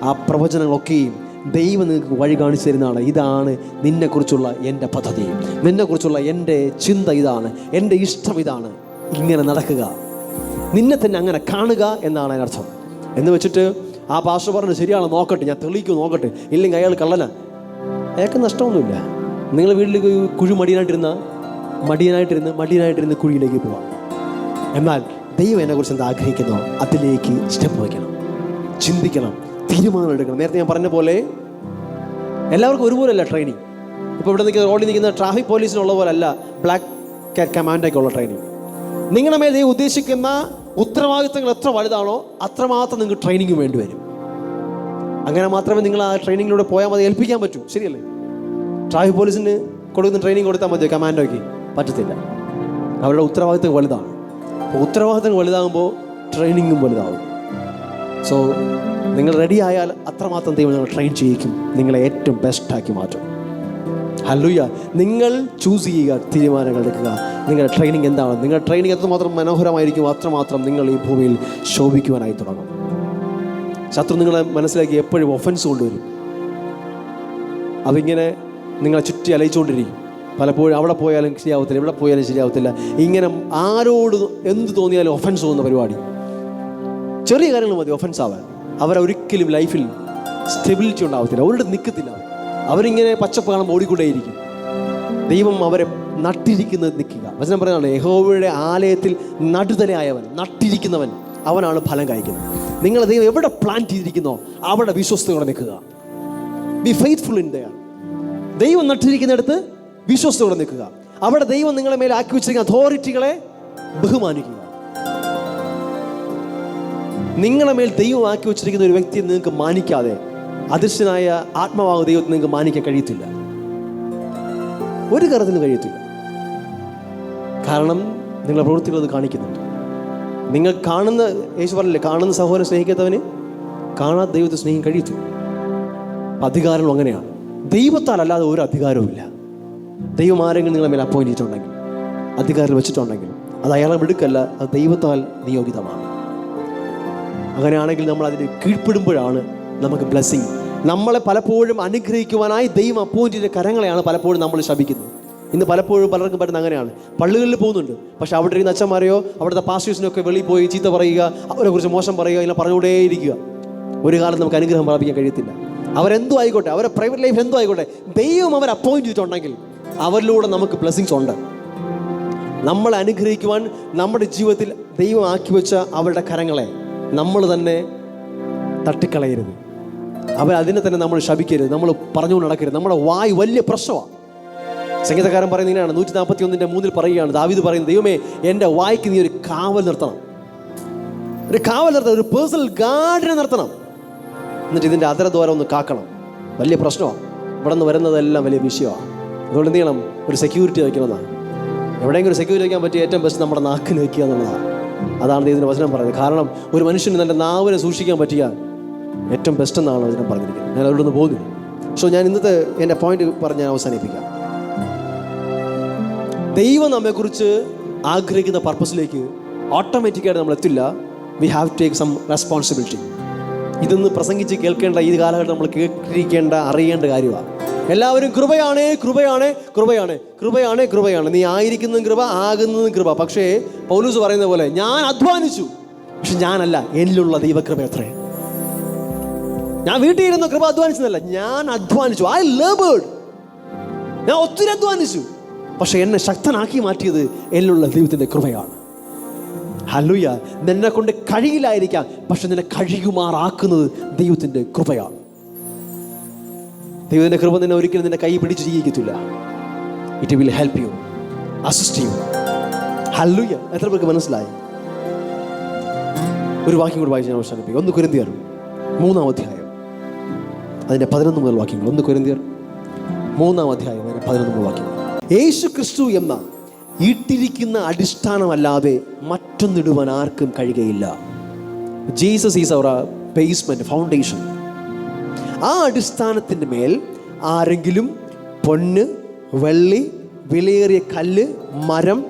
ആ പ്രവചനങ്ങളൊക്കെയും ദൈവം നിങ്ങൾക്ക് വഴി കാണിച്ചു തരുന്നതാണ്. ഇതാണ് നിന്നെക്കുറിച്ചുള്ള എൻ്റെ പദ്ധതി, നിന്നെക്കുറിച്ചുള്ള എൻ്റെ ചിന്ത ഇതാണ്, എൻ്റെ ഇഷ്ടം ഇതാണ്, ഇങ്ങനെ നടക്കുക, നിന്നെ തന്നെ അങ്ങനെ കാണുക എന്നാണ് അതിനർത്ഥം. എന്ന് വെച്ചിട്ട് ആ പാസ്റ്റർ പറഞ്ഞു ശരിയാണ്, നോക്കട്ടെ, ഞാൻ തെളിയിക്കും, നോക്കട്ടെ, ഇല്ലെങ്കിൽ അയാൾ കള്ളനാ. അയാൾക്ക് നഷ്ടമൊന്നുമില്ല. നിങ്ങൾ വീട്ടിലേക്ക് കുഴി മടിയനായിട്ടിരുന്ന് കുഴിയിലേക്ക് പോവാം. എന്നാൽ ദൈവം എന്നെക്കുറിച്ച് എന്താ ആഗ്രഹിക്കുന്നോ അതിലേക്ക് സ്റ്റെപ്പ് വയ്ക്കണം, ചിന്തിക്കണം, തീരുമാനം എടുക്കണം. നേരത്തെ ഞാൻ പറഞ്ഞ പോലെ എല്ലാവർക്കും ഒരുപോലെയല്ല ട്രെയിനിങ്. ഇപ്പോൾ ഇവിടെ റോഡിൽ നിൽക്കുന്ന ട്രാഫിക് പോലീസിനുള്ള പോലല്ല ബ്ലാക്ക് കാറ്റ് കമാൻഡൊക്കെയുള്ള ട്രെയിനിങ്. നിങ്ങളുടെ മേൽ ദൈവം ഉദ്ദേശിക്കുന്ന ഉത്തരവാദിത്തങ്ങൾ എത്ര വലുതാണോ അത്രമാത്രം നിങ്ങൾക്ക് ട്രെയിനിങ് വേണ്ടി വരും. അങ്ങനെ മാത്രമേ നിങ്ങൾ ആ ട്രെയിനിങ്ങിലൂടെ പോയാൽ മതി, ഏൽപ്പിക്കാൻ പറ്റൂ. ശരിയല്ലേ? ട്രാഫിക് പോലീസിന് കൊടുക്കുന്ന ട്രെയിനിങ് കൊടുത്താൽ മതിയോ കമാൻഡോയ്ക്ക്? പറ്റത്തില്ല. അവരുടെ ഉത്തരവാദിത്തം വലുതാണ്. അപ്പോൾ ഉത്തരവാദിത്തം വലുതാകുമ്പോൾ ട്രെയിനിങ്ങും വലുതാകും. സോ നിങ്ങൾ റെഡി ആയാൽ അത്രമാത്രം ദൈവം നിങ്ങൾ ട്രെയിൻ ചെയ്യിക്കും, നിങ്ങളെ ഏറ്റവും ബെസ്റ്റാക്കി മാറ്റും. ഹല്ലേലൂയ. നിങ്ങൾ ചൂസ് ചെയ്യുക, തീരുമാനങ്ങൾ എടുക്കുക. നിങ്ങളുടെ ട്രെയിനിങ് എന്താണ്? നിങ്ങളുടെ ട്രെയിനിങ് എത്രമാത്രം മനോഹരമായിരിക്കും അത്രമാത്രം നിങ്ങൾ ഈ ഭൂമിയിൽ ശോഭിക്കുവാനായി തുടങ്ങും. ശത്രു നിങ്ങളെ മനസ്സിലാക്കി എപ്പോഴും ഒഫൻസ് കൊണ്ടുവരും. അതിങ്ങനെ നിങ്ങളെ ചുറ്റി അലയിച്ചുകൊണ്ടിരിക്കും. പലപ്പോഴും അവിടെ പോയാലും ശരിയാവത്തില്ല, ഇവിടെ പോയാലും ശരിയാവത്തില്ല. ഇങ്ങനെ ആരോട് എന്ത് തോന്നിയാലും ഒഫൻസ് തോന്നുന്ന പരിപാടി. ചെറിയ കാര്യങ്ങൾ മതി ഒഫൻസ് ആവാൻ. അവരൊരിക്കലും ലൈഫിൽ സ്റ്റെബിലിറ്റി ഉണ്ടാവത്തില്ല, അവരുടെ നിൽക്കത്തില്ല. അവരിങ്ങനെ പച്ചപ്പ് കാണുമ്പോൾ ഓടിക്കൊണ്ടേയിരിക്കും. ദൈവം അവരെ നട്ടിരിക്കുന്നത് നിൽക്കുക. വചനം പറയുന്നതാണ്, യഹോവയുടെ ആലയത്തിൽ നടുതലയായവൻ, നട്ടിരിക്കുന്നവൻ, അവനാണ് ഫലം കായ്ക്കുന്നത്. നിങ്ങളെ ദൈവം എവിടെ പ്ലാൻ ചെയ്തിരിക്കുന്നോ അവിടെ വിശ്വസ്തയോടെ നിൽക്കുക. B faithful in there. ദൈവം നട്ടിരിക്കുന്നിടത്ത് വിശ്വസ്തയോടെ നിൽക്കുക. അവിടെ ദൈവം നിങ്ങളെ മേലെ ആക്കി വെച്ചിരിക്കുന്ന അതോറിറ്റികളെ ബഹുമാനിക്കുക. നിങ്ങളെ മേൽ ദൈവം ആക്കി വെച്ചിരിക്കുന്ന ഒരു വ്യക്തിയെ നിങ്ങൾക്ക് മാനിക്കാതെ അദൃശ്യനായ ആത്മാവായ ദൈവത്തെ നിങ്ങൾക്ക് മാനിക്കാൻ കഴിയത്തില്ല. ഒരു കാര്യത്തിനും കഴിയത്തില്ല. കാരണം നിങ്ങളുടെ പ്രവൃത്തികൾ അത് കാണിക്കുന്നുണ്ട്. നിങ്ങൾ കാണുന്ന, യേശു പറഞ്ഞില്ലേ, കാണുന്ന സഹോദരനെ സ്നേഹിക്കാത്തവന് കാണാത്ത ദൈവത്തെ സ്നേഹിക്കാൻ കഴിയത്തില്ല. അധികാരങ്ങളും അങ്ങനെയാണ്. ദൈവത്താൽ അല്ലാതെ ഒരു അധികാരവും ഇല്ല. ദൈവം ആരെങ്കിലും നിങ്ങളെ മേലെ അപ്പോയിന്റ് ചെയ്തിട്ടുണ്ടെങ്കിൽ, അധികാരം വെച്ചിട്ടുണ്ടെങ്കിൽ, അത് അയാളെ മിടുക്കല്ല, അത് ദൈവത്താൽ നിയോഗിതമാണ്. അങ്ങനെയാണെങ്കിൽ നമ്മൾ അതിന് കീഴ്പ്പെടുമ്പോഴാണ് നമുക്ക് ബ്ലെസ്സിങ്. നമ്മളെ പലപ്പോഴും അനുഗ്രഹിക്കുവാനായി ദൈവം അപ്പോയിന്റ് ചെയ്ത കരങ്ങളെയാണ് പലപ്പോഴും നമ്മൾ ശപിക്കുന്നത്. ഇന്ന് പലപ്പോഴും പലർക്കും പറ്റുന്ന അങ്ങനെയാണ്. പള്ളികളിൽ പോകുന്നുണ്ട്, പക്ഷെ അവിടെ ഇരുന്ന അച്ഛന്മാരെയോ അവിടുത്തെ പാസ്റ്റേഴ്സിനൊക്കെ വെളിയിൽ പോയി ചീത്ത പറയുക, അവരെ കുറിച്ച് മോശം പറയുക, ഇങ്ങനെ പറഞ്ഞുകൊണ്ടേയിരിക്കുക. ഒരു കാലത്ത് നമുക്ക് അനുഗ്രഹം പ്രാപിക്കാൻ കഴിയത്തില്ല. അവരെന്തോ ആയിക്കോട്ടെ, അവരുടെ പ്രൈവറ്റ് ലൈഫ് എന്തോ ആയിക്കോട്ടെ, ദൈവം അവർ അപ്പോയിന്റ് ചെയ്തിട്ടുണ്ടെങ്കിൽ അവരിലൂടെ നമുക്ക് ബ്ലെസ്സിങ്സ് ഉണ്ട്. നമ്മളെ അനുഗ്രഹിക്കുവാൻ നമ്മുടെ ജീവിതത്തിൽ ദൈവം ആക്കി വെച്ച അവരുടെ കരങ്ങളെ നമ്മൾ തന്നെ തട്ടിക്കളയരുത്. അതിനെ തന്നെ നമ്മൾ ശപിക്കരുത്, നമ്മൾ പറഞ്ഞുകൊണ്ട് നടക്കരുത്. നമ്മുടെ വായ് വലിയ പ്രശ്നമാണ്. സംഗീതക്കാരൻ പറയുന്നതിനാണ് 141:3 പറയുകയാണ്, ദാവീദ് പറയുന്നത്, ദൈവമേ എൻ്റെ വായ്ക്ക് നീ ഒരു കാവൽ നിർത്തണം, ഒരു കാവൽ നിർത്തണം, ഒരു പേഴ്സണൽ ഗാർഡിനെ നിർത്തണം. എന്നിട്ട് ഇതിൻ്റെ അതരദ്വാരം ഒന്ന് കാക്കണം. വലിയ പ്രശ്നമാണ്. ഇവിടെ നിന്ന് വരുന്നതെല്ലാം വലിയ വിഷയമാണ്. അതുകൊണ്ട് എന്ത് ചെയ്യണം? ഒരു സെക്യൂരിറ്റി വയ്ക്കണമെന്നാണ്. എവിടെയെങ്കിലും ഒരു സെക്യൂരിറ്റി വയ്ക്കാൻ പറ്റിയ ഏറ്റവും ബെസ്റ്റ് നമ്മുടെ നാക്കിന് വയ്ക്കുക എന്നുള്ളതാണ്. അതാണ് ദൈവത്തിൻ്റെ വചനം പറയുന്നത്. കാരണം ഒരു മനുഷ്യന് തൻ്റെ നാവിനെ സൂക്ഷിക്കാൻ പറ്റിയ ഏറ്റവും ബെസ്റ്റ് എന്നാണ് വചനം പറഞ്ഞിരിക്കുന്നത്. ഞാൻ അവിടെ നിന്ന് പോകുന്നില്ല. സോ ഞാൻ ഇന്നത്തെ എൻ്റെ പോയിന്റ് പറഞ്ഞ് ഞാൻ അവസാനിപ്പിക്കാം. ദൈവം നമ്മെക്കുറിച്ച് ആഗ്രഹിക്കുന്ന പർപ്പസിലേക്ക് ഓട്ടോമാറ്റിക്കായിട്ട് നമ്മൾ എത്തില്ല. We have to take some responsibility. ഇതൊന്ന് പ്രസംഗിച്ച് കേൾക്കേണ്ട ഈ കാലഘട്ടം നമ്മൾ കേട്ടിരിക്കേണ്ട, അറിയേണ്ട കാര്യമാണ്. എല്ലാവരും കൃപയാണ്, കൃപയാണ്, കൃപയാണ്, കൃപയാണ്, കൃപയാണ്. നീ ആയിരിക്കുന്നതും കൃപ, ആകുന്നതും കൃപ. പക്ഷേ പൗലോസ് പറയുന്ന പോലെ ഞാൻ അധ്വാനിച്ചു, പക്ഷെ ഞാനല്ല, എന്നിലുള്ള ദൈവകൃപ എത്രേ. ഞാൻ വീട്ടിൽ ഇരുന്ന കൃപ അധ്വാനിച്ചതല്ല, ഞാൻ അധ്വാനിച്ചു. I laboured. ഞാൻ ഒത്തിരി അധ്വാനിച്ചു, പക്ഷെ എന്നെ ശക്തനാക്കി മാറ്റിയത് എന്നിലുള്ള ദൈവത്തിൻ്റെ കൃപയാണ്. ഹല്ലേലൂയ. നിന്നെ കൊണ്ട് കഴിയില്ലായിരിക്കാം, പക്ഷെ നിന്നെ കഴിയുമാറാക്കുന്നത് ദൈവത്തിൻ്റെ കൃപയാണ്. ദൈവത്തിൻ്റെ കൃപ നിന്നെ ഒരിക്കലും നിന്റെ കൈ പിടിച്ച് ചെയ്യിക്കത്തില്ല. It will help you, assist you. Hallelujah. എത്ര പേർക്ക് മനസ്സിലായി? ഒരു വാക്യം കൂടി വായിച്ച് ഞാൻ അവസാനിപ്പിക്കും. 1 കൊരിന്ത്യർ 3-ാം അധ്യായം അതിൻ്റെ 11 മുതൽ വാക്യങ്ങൾ. 1 കൊരിന്ത്യർ 3-ാം അധ്യായം അതിൻ്റെ 11 മുതൽ വാക്യങ്ങൾ. യേശു ക്രിസ്തു എന്ന ഇട്ടിരിക്കുന്ന അടിസ്ഥാനമല്ലാതെ മറ്റൊന്നിടുവാൻ ആർക്കും കഴിയുകയില്ല. Jesus is our basement, foundation. ആ അടിസ്ഥാനത്തിൻ്റെ മേൽ ആരെങ്കിലും പൊന്ന്, വെള്ളി, വിലയേറിയ കല്ല്, മരം,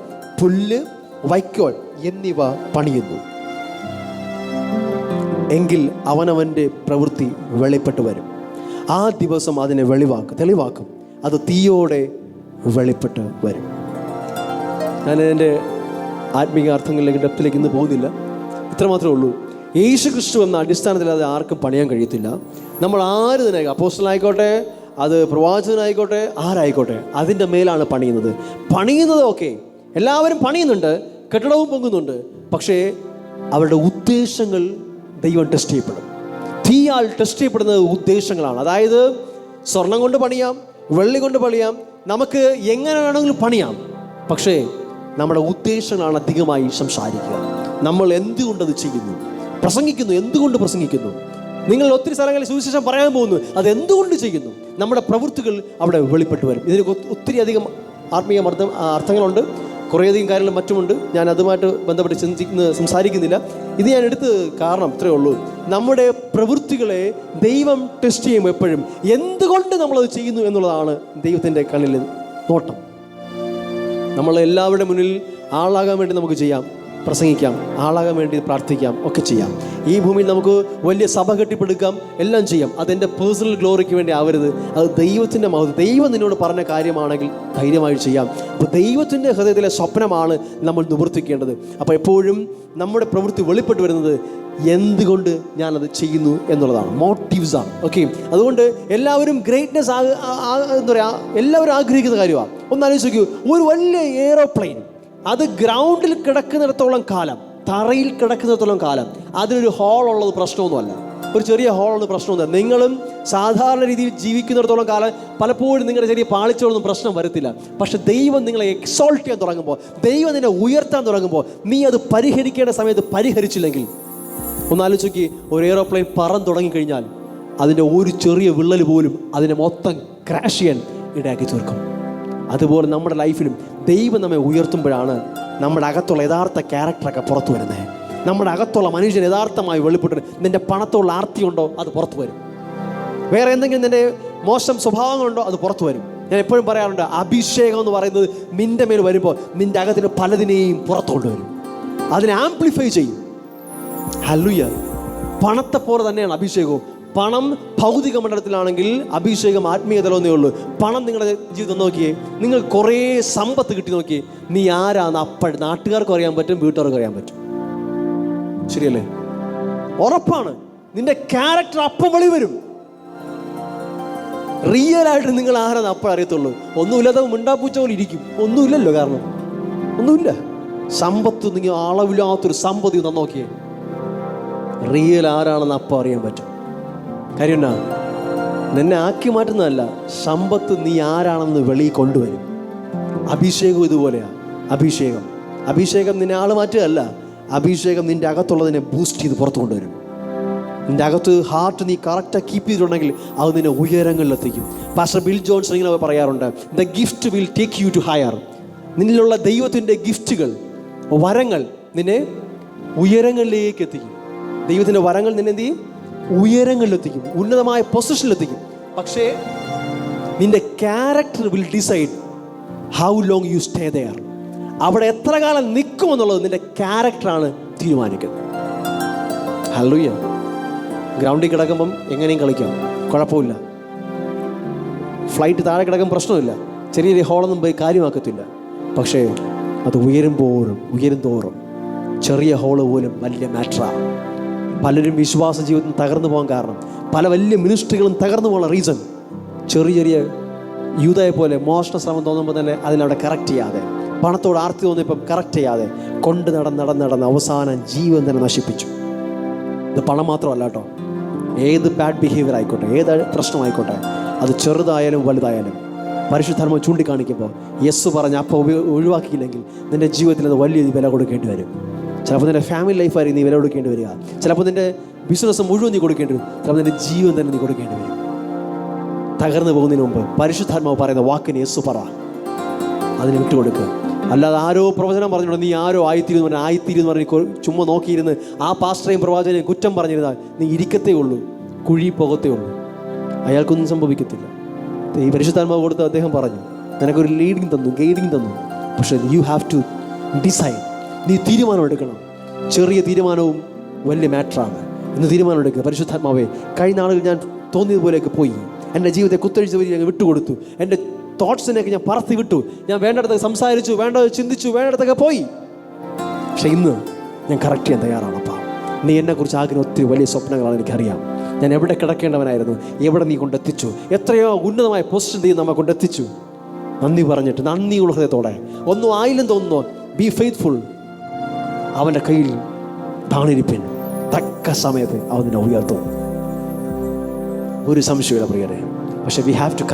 പുല്ല്, വൈക്കോൽ എന്നിവ പണിയുന്നു എങ്കിൽ അവനവൻ്റെ പ്രവൃത്തി വെളിപ്പെട്ടു വരും. ആ ദിവസം അതിനെ തെളിവാക്കും. അത് തീയോടെ വെളിപ്പെട്ട് വരും. ഞാൻ എൻ്റെ ആത്മീയ അർത്ഥങ്ങളിലേക്ക്, ഡെപ്തിലേക്ക് ഇന്ന് പോകുന്നില്ല. ഇത്രമാത്രമേ ഉള്ളൂ. യേശു ക്രിസ്തു എന്ന അടിസ്ഥാനത്തിൽ അത് ആർക്കും പണിയാൻ കഴിയത്തില്ല. നമ്മൾ ആര് തന്നെ, അപ്പോസ്തലനായിക്കോട്ടെ, അത് പ്രവാചകനായിക്കോട്ടെ, ആരായിക്കോട്ടെ, അതിൻ്റെ മേലാണ് പണിയുന്നത്. ഓക്കെ, എല്ലാവരും പണിയുന്നുണ്ട്, കെട്ടിടവും പൊങ്ങുന്നുണ്ട്. പക്ഷേ അവരുടെ ഉദ്ദേശങ്ങൾ ദൈവം ടെസ്റ്റ് ചെയ്യപ്പെടും. തീയാൽ ടെസ്റ്റ് ചെയ്യപ്പെടുന്നത് ഉദ്ദേശങ്ങളാണ്. അതായത് സ്വർണം കൊണ്ട് പണിയാം, വെള്ളി കൊണ്ട് പണിയാം, നമുക്ക് എങ്ങനെ വേണമെങ്കിലും പണിയാം. പക്ഷേ നമ്മുടെ ഉദ്ദേശങ്ങളാണ് അധികമായി സംസാരിക്കുക. നമ്മൾ എന്തുകൊണ്ടത് ചെയ്യുന്നു, പ്രസംഗിക്കുന്നു, എന്തുകൊണ്ട് പ്രസംഗിക്കുന്നു, നിങ്ങൾ ഒത്തിരി സ്ഥലങ്ങളിൽ സുവിശേഷം പറയാൻ പോകുന്നു. അതെന്തുകൊണ്ട് ചെയ്യുന്നു? നമ്മുടെ പ്രവൃത്തികൾ അവിടെ വെളിപ്പെട്ട് വരും. ഇതിന് ഒത്തിരി അധികം ആത്മീയ അർത്ഥങ്ങളുണ്ട്, കുറേയധികം കാര്യങ്ങളും മറ്റുമുണ്ട്. ഞാൻ അതുമായിട്ട് ബന്ധപ്പെട്ട് സംസാരിക്കുന്നില്ല. ഇത് ഞാൻ എടുത്ത് കാരണം ഇത്രയേ ഉള്ളൂ. നമ്മുടെ പ്രവൃത്തികളെ ദൈവം ടെസ്റ്റ് ചെയ്യുമ്പോൾ എപ്പോഴും എന്തുകൊണ്ട് നമ്മളത് ചെയ്യുന്നു എന്നുള്ളതാണ് ദൈവത്തിൻ്റെ കണ്ണിൽ നോട്ടം. നമ്മളെല്ലാവരുടെ മുന്നിൽ ആളാകാൻ വേണ്ടി നമുക്ക് ചെയ്യാം, പ്രസംഗിക്കാം, ആളാകാൻ വേണ്ടി പ്രാർത്ഥിക്കാം, ഒക്കെ ചെയ്യാം. ഈ ഭൂമിയിൽ നമുക്ക് വലിയ സഭ കെട്ടിപ്പടുക്കാം, എല്ലാം ചെയ്യാം. അതെൻ്റെ പേഴ്സണൽ ഗ്ലോറിക്ക് വേണ്ടി ആവരുത്. അത് ദൈവത്തിൻ്റെ മഹത്വം. ദൈവം നിന്നോട് പറഞ്ഞ കാര്യമാണെങ്കിൽ ധൈര്യമായി ചെയ്യാം. അപ്പോൾ ദൈവത്തിൻ്റെ ഹൃദയത്തിലെ സ്വപ്നമാണ് നമ്മൾ നിവർത്തിക്കേണ്ടത്. അപ്പോൾ എപ്പോഴും നമ്മുടെ പ്രവൃത്തി വെളിപ്പെട്ട് വരുന്നത് എന്തുകൊണ്ട് ഞാനത് ചെയ്യുന്നു എന്നുള്ളതാണ്, മോട്ടീവ്സാണ്. ഓക്കെ, അതുകൊണ്ട് എല്ലാവരും ഗ്രേറ്റ്നെസ് എന്താ പറയുക, എല്ലാവരും ആഗ്രഹിക്കുന്ന കാര്യമാണ്. ഒന്ന് ആലോചിക്കൂ, ഒരു വലിയ എയ്റോപ്ലെയിൻ അത് ഗ്രൗണ്ടിൽ കിടക്കുന്നിടത്തോളം കാലം, തറയിൽ കിടക്കുന്നിടത്തോളം കാലം അതിനൊരു ഹോൾ ഉള്ളത് പ്രശ്നമൊന്നുമല്ല. ഒരു ചെറിയ ഹോളുള്ളത് പ്രശ്നമൊന്നുമല്ല. നിങ്ങളും സാധാരണ രീതിയിൽ ജീവിക്കുന്നിടത്തോളം കാലം പലപ്പോഴും നിങ്ങളുടെ ചെറിയ പാളിച്ചകളൊന്നും പ്രശ്നം വരത്തില്ല. പക്ഷെ ദൈവം നിങ്ങളെ എക്സോൾട്ട് ചെയ്യാൻ തുടങ്ങുമ്പോൾ, ദൈവം നിന്നെ ഉയർത്താൻ തുടങ്ങുമ്പോൾ, നീ അത് പരിഹരിക്കേണ്ട സമയത്ത് പരിഹരിച്ചില്ലെങ്കിൽ, ഒന്നാലോചിക്ക്, ഒരു എയ്റോപ്ലെയിൻ പറന്ന് തുടങ്ങിക്കഴിഞ്ഞാൽ അതിൻ്റെ ഒരു ചെറിയ വിള്ളൽ പോലും അതിനെ മൊത്തം ക്രാഷ് ചെയ്യാൻ ഇടയാക്കി തീർക്കും. അതുപോലെ നമ്മുടെ ലൈഫിലും ദൈവം നമ്മെ ഉയർത്തുമ്പോഴാണ് നമ്മുടെ അകത്തുള്ള യഥാർത്ഥ ക്യാരക്ടറൊക്കെ പുറത്തു വരുന്നത്. നമ്മുടെ അകത്തുള്ള മനുഷ്യൻ യഥാർത്ഥമായി വെളിപ്പെട്ട്, നിൻ്റെ പണത്തുള്ള ആർത്തിയുണ്ടോ അത് പുറത്തു വരും. വേറെ എന്തെങ്കിലും നിൻ്റെ മോശം സ്വഭാവങ്ങളുണ്ടോ അത് പുറത്തു വരും. ഞാൻ എപ്പോഴും പറയാറുണ്ട്, അഭിഷേകം എന്ന് പറയുന്നത് നിൻ്റെ മേൽ വരുമ്പോൾ നിൻ്റെ അകത്തിന് പലതിനെയും പുറത്തു കൊണ്ടുവരും, അതിനെ ആംപ്ലിഫൈ ചെയ്യും. ഹല്ലേലൂയ. പണത്തെ പോലെ തന്നെയാണ് അഭിഷേകവും. പണം ഭൗതിക മണ്ഡലത്തിലാണെങ്കിൽ അഭിഷേകം ആത്മീയ തലമൊന്നേ ഉള്ളൂ. പണം നിങ്ങളുടെ ജീവിതം നോക്കിയേ, നിങ്ങൾ കുറേ സമ്പത്ത് കിട്ടി നോക്കിയേ, നീ ആരാന്ന് അപ്പോഴും നാട്ടുകാർക്കും അറിയാൻ പറ്റും, വീട്ടുകാർക്കും അറിയാൻ പറ്റും. ശരിയല്ലേ? ഉറപ്പാണ്. നിന്റെ ക്യാരക്ടർ അപ്പം വെളി വരും. റിയലായിട്ട് നിങ്ങൾ ആരാന്ന് അപ്പോഴും അറിയത്തുള്ളൂ. ഒന്നുമില്ലാതെ മിണ്ടാപ്പൂച്ച പോലെ ഇരിക്കും, ഒന്നുമില്ലല്ലോ, കാരണം ഒന്നുമില്ല. സമ്പത്ത്, നിങ്ങൾ അളവില്ലാത്തൊരു സമ്പത്ത് നോക്കിയേ, റിയൽ ആരാണെന്ന് അപ്പം അറിയാൻ പറ്റും. കാര്യം എന്നാ, നിന്നെ ആക്കി മാറ്റുന്നതല്ല, സമ്പത്ത് നീ ആരാണെന്ന് വെളിയിൽ കൊണ്ടുവരും. അഭിഷേകം ഇതുപോലെയാണ്. അഭിഷേകം നിന്നെ ആൾ മാറ്റുകയല്ല, അഭിഷേകം നിൻ്റെ അകത്തുള്ളതിനെ ബൂസ്റ്റ് ചെയ്ത് പുറത്തു കൊണ്ടുവരും. നിൻ്റെ അകത്ത് ഹാർട്ട് നീ കറക്റ്റായി കീപ്പ് ചെയ്തിട്ടുണ്ടെങ്കിൽ അത് നിന്നെ ഉയരങ്ങളിലെത്തിക്കും. പാസ്റ്റർ ബിൽ ജോൺസൺ ഇങ്ങനെ പറയാറുണ്ട്, the gift will take you to higher. നിന്നിലുള്ള ദൈവത്തിൻ്റെ ഗിഫ്റ്റുകൾ, വരങ്ങൾ നിന്നെ ഉയരങ്ങളിലേക്ക് എത്തിക്കും. ദൈവത്തിൻ്റെ വരങ്ങൾ നിന്നെ എന്ത് ചെയ്യും? ഉയരങ്ങളിലെത്തിക്കും, ഉന്നതമായ പൊസിഷനിലെത്തിക്കും. പക്ഷേ നിന്റെ character will decide how long you stay there. അവിടെ എത്ര കാലം നിൽക്കുമെന്നുള്ളത് നിന്റെ ക്യാരക്ടറാണ് തീരുമാനിക്കുന്നത്. ഹല്ലേലൂയ. ഗ്രൗണ്ടിൽ കിടക്കുമ്പം എങ്ങനെയും കളിക്കാം, കുഴപ്പമില്ല. ഫ്ലൈറ്റ് താഴെ കിടക്കും, പ്രശ്നമില്ല. ചെറിയ ചെറിയ ഹോളൊന്നും പോയി കാര്യമാക്കത്തില്ല. പക്ഷേ അത് ഉയരും തോറും ചെറിയ ഹോള് പോലും വലിയ മാറ്ററാണ്. പലരും വിശ്വാസ ജീവിതത്തിൽ തകർന്നു പോകാൻ കാരണം, പല വലിയ മിനിസ്ട്രികളും തകർന്നു പോകാനുള്ള റീസൺ, ചെറിയ യൂതയെ പോലെ മോഷണ ശ്രമം തോന്നുമ്പോൾ തന്നെ അതിനവിടെ കറക്റ്റ് ചെയ്യാതെ, പണത്തോട് ആർത്തി തോന്നിയപ്പം കറക്റ്റ് ചെയ്യാതെ കൊണ്ട് നടന്ന് അവസാനം ജീവൻ തന്നെ നശിപ്പിച്ചു. ഇത് പണം മാത്രമല്ല കേട്ടോ, ഏത് ബാഡ് ബിഹേവിയർ ആയിക്കോട്ടെ, ഏത് പ്രശ്നമായിക്കോട്ടെ, അത് ചെറുതായാലും വലുതായാലും പരിശുദ്ധാത്മാവ് ചൂണ്ടിക്കാണിക്കുമ്പോൾ യെസ് പറഞ്ഞ് അപ്പം ഒഴിവാക്കിയില്ലെങ്കിൽ നിൻ്റെ ജീവിതത്തിൽ അത് വലിയ വില കൊടുക്കേണ്ടി വരും. ചിലപ്പോൾ നിൻ്റെ ഫാമിലി ലൈഫായിരിക്കും നീ വില കൊടുക്കേണ്ടി വരിക. ചിലപ്പോൾ നിൻ്റെ ബിസിനസ് മുഴുവൻ നീ കൊടുക്കേണ്ടി വരും. ചിലപ്പോൾ നിൻ്റെ ജീവൻ തന്നെ നീ കൊടുക്കേണ്ടി വരും. തകർന്നു പോകുന്നതിന് മുമ്പ് പരിശുദ്ധാത്മാവ് പറയുന്ന വാക്കിന് യെസ് പറ, അതിന് വിട്ടുകൊടുക്കുക. അല്ലാതെ ആരോ പ്രവചനം പറഞ്ഞിട്ടുണ്ട്, നീ ആരോ ആയിത്തീരുന്ന് പറഞ്ഞ് ചുമ്മാ നോക്കിയിരുന്ന് ആ പാസ്റ്ററേയും പ്രവാചകനെയും കുറ്റം പറഞ്ഞിരുന്നാൽ നീ ഇരിക്കത്തേ ഉള്ളൂ, കുഴി പോകത്തേ ഉള്ളൂ, അയാൾക്കൊന്നും സംഭവിക്കത്തില്ല. ഈ പരിശുദ്ധാത്മാവ് കൊടുത്ത് അദ്ദേഹം പറഞ്ഞു, നിനക്കൊരു ഗൈഡിങ് തന്നു. പക്ഷേ യു ഹാവ് ടു ഡിസൈഡ്. നീ തീരുമാനം എടുക്കണം. ചെറിയ തീരുമാനവും വലിയ മാറ്ററാണ്. ഇന്ന് തീരുമാനം എടുക്കുക. പരിശുദ്ധാത്മാവേ, കഴിഞ്ഞ നാളുകൾ ഞാൻ തോന്നിയതുപോലെയൊക്കെ പോയി, എൻ്റെ ജീവിതത്തെ കുത്തഴിച്ച വരി ഞാൻ വിട്ടുകൊടുത്തു, എൻ്റെ തോട്ട്സിനെയൊക്കെ ഞാൻ പറത്തി വിട്ടു, ഞാൻ വേണ്ടിടത്തൊക്കെ സംസാരിച്ചു, വേണ്ടത് ചിന്തിച്ചു, വേണ്ടിടത്തൊക്കെ പോയി. പക്ഷെ ഇന്ന് ഞാൻ കറക്റ്റ് ചെയ്യാൻ തയ്യാറാണപ്പാ. നീ എന്നെക്കുറിച്ച് ആഗ്രഹം ഒത്തിരി വലിയ സ്വപ്നങ്ങളാണ്, എനിക്കറിയാം. ഞാൻ എവിടെ കിടക്കേണ്ടവനായിരുന്നു, എവിടെ നീ കൊണ്ടെത്തിച്ചു, എത്രയോ ഉന്നതമായ പൊസിഷൻ നീ നമ്മെ കൊണ്ടെത്തിച്ചു. നന്ദി പറഞ്ഞിട്ട്, നന്ദിയുള്ള ഹൃദയത്തോടെ, ഒന്നും ആയില്ലെന്ന് തോന്നുന്നു, ബി ഫെയ്ത്ത്ഫുൾ. അവൻ്റെ കയ്യിൽ താണിരിപ്പിൻ, തക്ക സമയത്ത് അവൻ നിന്നെ ഉയർത്തും. ഒരു സംശയമില്ല പ്രിയരെ. പക്ഷേ വി ഹാവ് ടു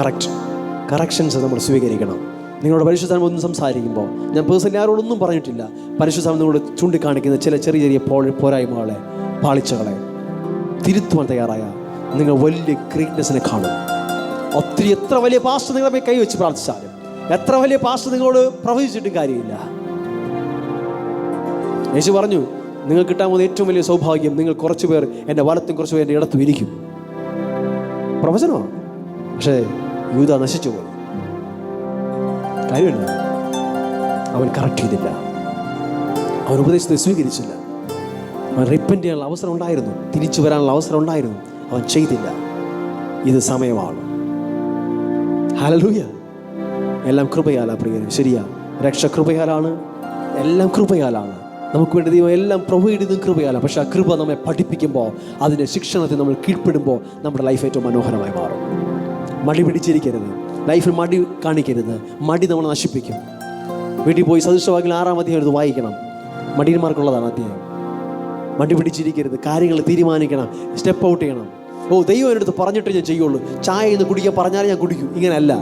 കറക്ഷൻസ് നമ്മൾ സ്വീകരിക്കണം. നിങ്ങളോട് പരിശുദ്ധാത്മാവ് ഒന്നും സംസാരിക്കുമ്പോൾ, ഞാൻ പേഴ്സണലി ആരോടൊന്നും പറഞ്ഞിട്ടില്ല, പരിശുദ്ധാത്മാവ് നിങ്ങളോട് ചൂണ്ടിക്കാണിക്കുന്ന ചില ചെറിയ പോരായ്മകളെ, പാളിച്ചകളെ തിരുത്തുവാൻ തയ്യാറായ നിങ്ങൾ വലിയ ഗ്രേറ്റ്നെസ്സിനെ കാണും. ഒത്തിരി എത്ര വലിയ പാസ്റ്റർ നിങ്ങളെ കൈവച്ച് പ്രാർത്ഥിച്ചാലും, എത്ര വലിയ പാസ്റ്റർ നിങ്ങളോട് പ്രവചിച്ചിട്ടും കാര്യമില്ല. യേശു പറഞ്ഞു, നിങ്ങൾക്ക് കിട്ടാൻ പോകുന്ന ഏറ്റവും വലിയ സൗഭാഗ്യം, നിങ്ങൾ കുറച്ചു പേർ എൻ്റെ വലത്തും കുറച്ചു പേർ എൻ്റെ ഇടത്തും ഇരിക്കും. പ്രവചനമാണ്. പക്ഷേ യൂദ നശിച്ചു പോയി. കാര്യമില്ല, അവൻ കറക്റ്റ് ചെയ്തില്ല, അവൻ ഉപദേശത്തെ സ്വീകരിച്ചില്ല. അവൻ റിപ്പന്റ് ചെയ്യാനുള്ള അവസരം ഉണ്ടായിരുന്നു, തിരിച്ചു വരാനുള്ള അവസരം ഉണ്ടായിരുന്നു, അവൻ ചെയ്തില്ല. ഇത് സമയമാണ്. ഹല്ലേലൂയ. എല്ലാം കൃപയാലാണ് പ്രിയരെ. ശരിയാ, രക്ഷ കൃപയാലാണ്, എല്ലാം കൃപയാലാണ്. നമുക്ക് വേണ്ടി ദൈവം എല്ലാം പ്രൊവൈഡ് ചെയ്തും കൃപയാലാണ്. പക്ഷെ ആ കൃപ നമ്മെ പഠിപ്പിക്കുമ്പോൾ, അതിൻ്റെ ശിക്ഷണത്തിൽ നമ്മൾ കീഴ്പ്പെടുമ്പോൾ നമ്മുടെ ലൈഫ് ഏറ്റവും മനോഹരമായി മാറും. മടി പിടിച്ചിരിക്കരുത്, ലൈഫിൽ മടി കാണിക്കരുത്. മടി നമ്മളെ നശിപ്പിക്കും. വീട്ടിൽ പോയി സദൃശവാക്യം 6-ാം അധ്യായം എടുത്ത് വായിക്കണം. മടിയന്മാർക്കുള്ളതാണ് അധ്യായം. മടി പിടിച്ചിരിക്കരുത്, കാര്യങ്ങൾ തീരുമാനിക്കണം, സ്റ്റെപ്പ് ഔട്ട് ചെയ്യണം. ദൈവം എൻ്റെ അടുത്ത് പറഞ്ഞിട്ട് ഞാൻ ചെയ്യുള്ളൂ, ചായ ഇന്ന് കുടിക്കാൻ പറഞ്ഞാൽ ഞാൻ കുടിക്കും, ഇങ്ങനെയല്ല.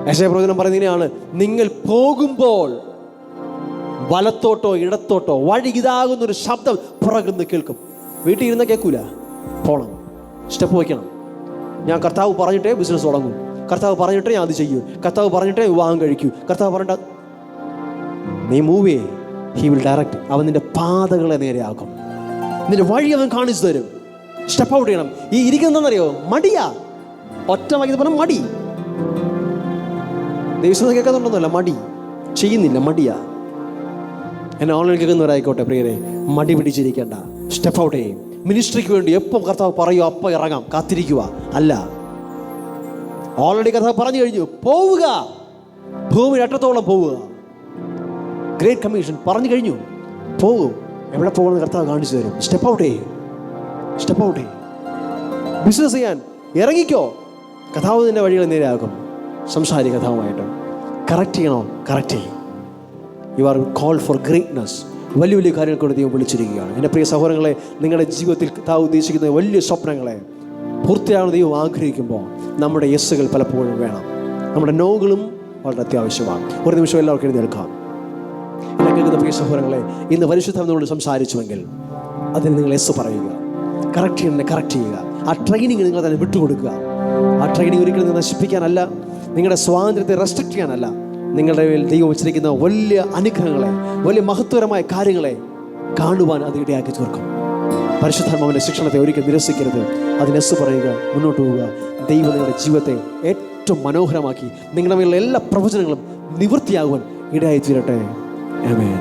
യെശയ്യാപ്രവചനം പറയുന്നതിനെയാണ്, നിങ്ങൾ പോകുമ്പോൾ വലത്തോട്ടോ ഇടത്തോട്ടോ വഴി ഇതാകുന്നൊരു ശബ്ദം പുറകുന്ന് കേൾക്കും. വീട്ടിൽ ഇരുന്ന് കേൾക്കൂല, പോണം, സ്റ്റെപ്പ് വയ്ക്കണം. ഞാൻ കർത്താവ് പറഞ്ഞിട്ടേ ബിസിനസ് തുടങ്ങും, കർത്താവ് പറഞ്ഞിട്ടേ ഞാൻ അത് ചെയ്യൂ, കർത്താവ് പറഞ്ഞിട്ടേ വിവാഹം കഴിക്കൂ, കർത്താവ് പറഞ്ഞിട്ട് നീ മൂവ് ചെയ്യേ. He will direct. അവൻ നിന്റെ പാതകളെ നേരെയാക്കും, നിന്റെ വഴി അവൻ കാണിച്ചു തരും. സ്റ്റെപ്പ് ഔട്ട് ചെയ്യണം. ഈ ഇരിക്കുന്നറിയോ, മടിയാ. ഒറ്റ വാക്യത്തിൽ പറഞ്ഞാൽ മടി. ദൈവം കേൾക്കുന്നുണ്ടോന്നല്ല, മടി, ചെയ്യുന്നില്ല, മടിയാ. എന്നെ ഓൺലൈൻ കേൾക്കുന്നവരായിക്കോട്ടെ പ്രിയരെ, മടി പിടിച്ചിരിക്കേണ്ട, സ്റ്റെപ്പ് ഔട്ട് ചെയ്യും. മിനിസ്ട്രിക്ക് വേണ്ടി എപ്പോൾ കർത്താവ് പറയുമോ അപ്പോൾ ഇറങ്ങാം, കാത്തിരിക്കുക അല്ല. ഓൾറെഡി കർത്താവ് പറഞ്ഞു കഴിഞ്ഞു, പോവുക, ഭൂമി അറ്റത്തോളം പോവുക. ഗ്രേറ്റ് കമ്മീഷൻ പറഞ്ഞു കഴിഞ്ഞു, പോകും. എവിടെ പോകണമെന്ന് കർത്താവ് കാണിച്ചു തരും. സ്റ്റെപ്പ് ഔട്ട് ചെയ്യും, സ്റ്റെപ്പ് ഔട്ട് ചെയ്യും. ബിസിനസ് ചെയ്യാൻ ഇറങ്ങിക്കോ, കർത്താവ് നിന്റെ വഴികൾ നേരെയാകും. സംസാരിക്കുക കർത്താവുമായിട്ട്, കറക്റ്റ് ചെയ്യണോ, കറക്റ്റ് ചെയ്യും. You are called for greatness. വലിയ വലിയ കാര്യങ്ങൾ കൊണ്ട് ദൈവം വിളിച്ചിരിക്കുകയാണ്. എൻ്റെ പ്രിയ സഹോദരങ്ങളെ, നിങ്ങളുടെ ജീവിതത്തിൽ കർത്താവ് ഉദ്ദേശിക്കുന്ന വലിയ സ്വപ്നങ്ങളെ പൂർത്തിയാണെന്ന് ദൈവം ആഗ്രഹിക്കുമ്പോൾ നമ്മുടെ യെസ്സുകൾ പലപ്പോഴും വേണം, നമ്മുടെ നോകളും വളരെ അത്യാവശ്യമാണ്. ഒരു നിമിഷം എല്ലാവർക്കും എഴുന്നേൽക്കാം. എന്നെ കേൾക്കുന്ന പ്രിയ സഹോദരങ്ങളെ, ഇന്ന് പരിശുദ്ധാത്മാവിനോട് സംസാരിച്ചുവെങ്കിൽ അതിന് നിങ്ങൾ യെസ് പറയുക, കറക്റ്റ് ചെയ്യുന്നതിനെ കറക്റ്റ് ചെയ്യുക. ആ ട്രെയിനിങ് നിങ്ങൾ തന്നെ വിട്ടുകൊടുക്കുക. ആ ട്രെയിനിങ് ഒരിക്കലും നിങ്ങൾ നശിപ്പിക്കാനല്ല, നിങ്ങളുടെ സ്വാതന്ത്ര്യത്തെ റെസ്ട്രിക്റ്റ് ചെയ്യാനല്ല. നിങ്ങളുടെ ദൈവം വെച്ചിരിക്കുന്ന വലിയ അനുഗ്രഹങ്ങളെ, വലിയ മഹത്വകരമായ കാര്യങ്ങളെ കാണുവാൻ അത് ഇടയാക്കി തീർക്കും. പരിശുദ്ധാത്മാവിൻ്റെ ശിക്ഷണത്തെ ഒരിക്കലും നിരസിക്കരുത്. അതിന് യെസ് പറയുക, മുന്നോട്ട് പോവുക. ദൈവം നിങ്ങളുടെ ജീവിതത്തെ ഏറ്റവും മനോഹരമാക്കി നിങ്ങളുടെ മേലുള്ള എല്ലാ പ്രവചനങ്ങളും നിവൃത്തിയാകുവാൻ ഇടയായി തീരട്ടെ. ആമേൻ.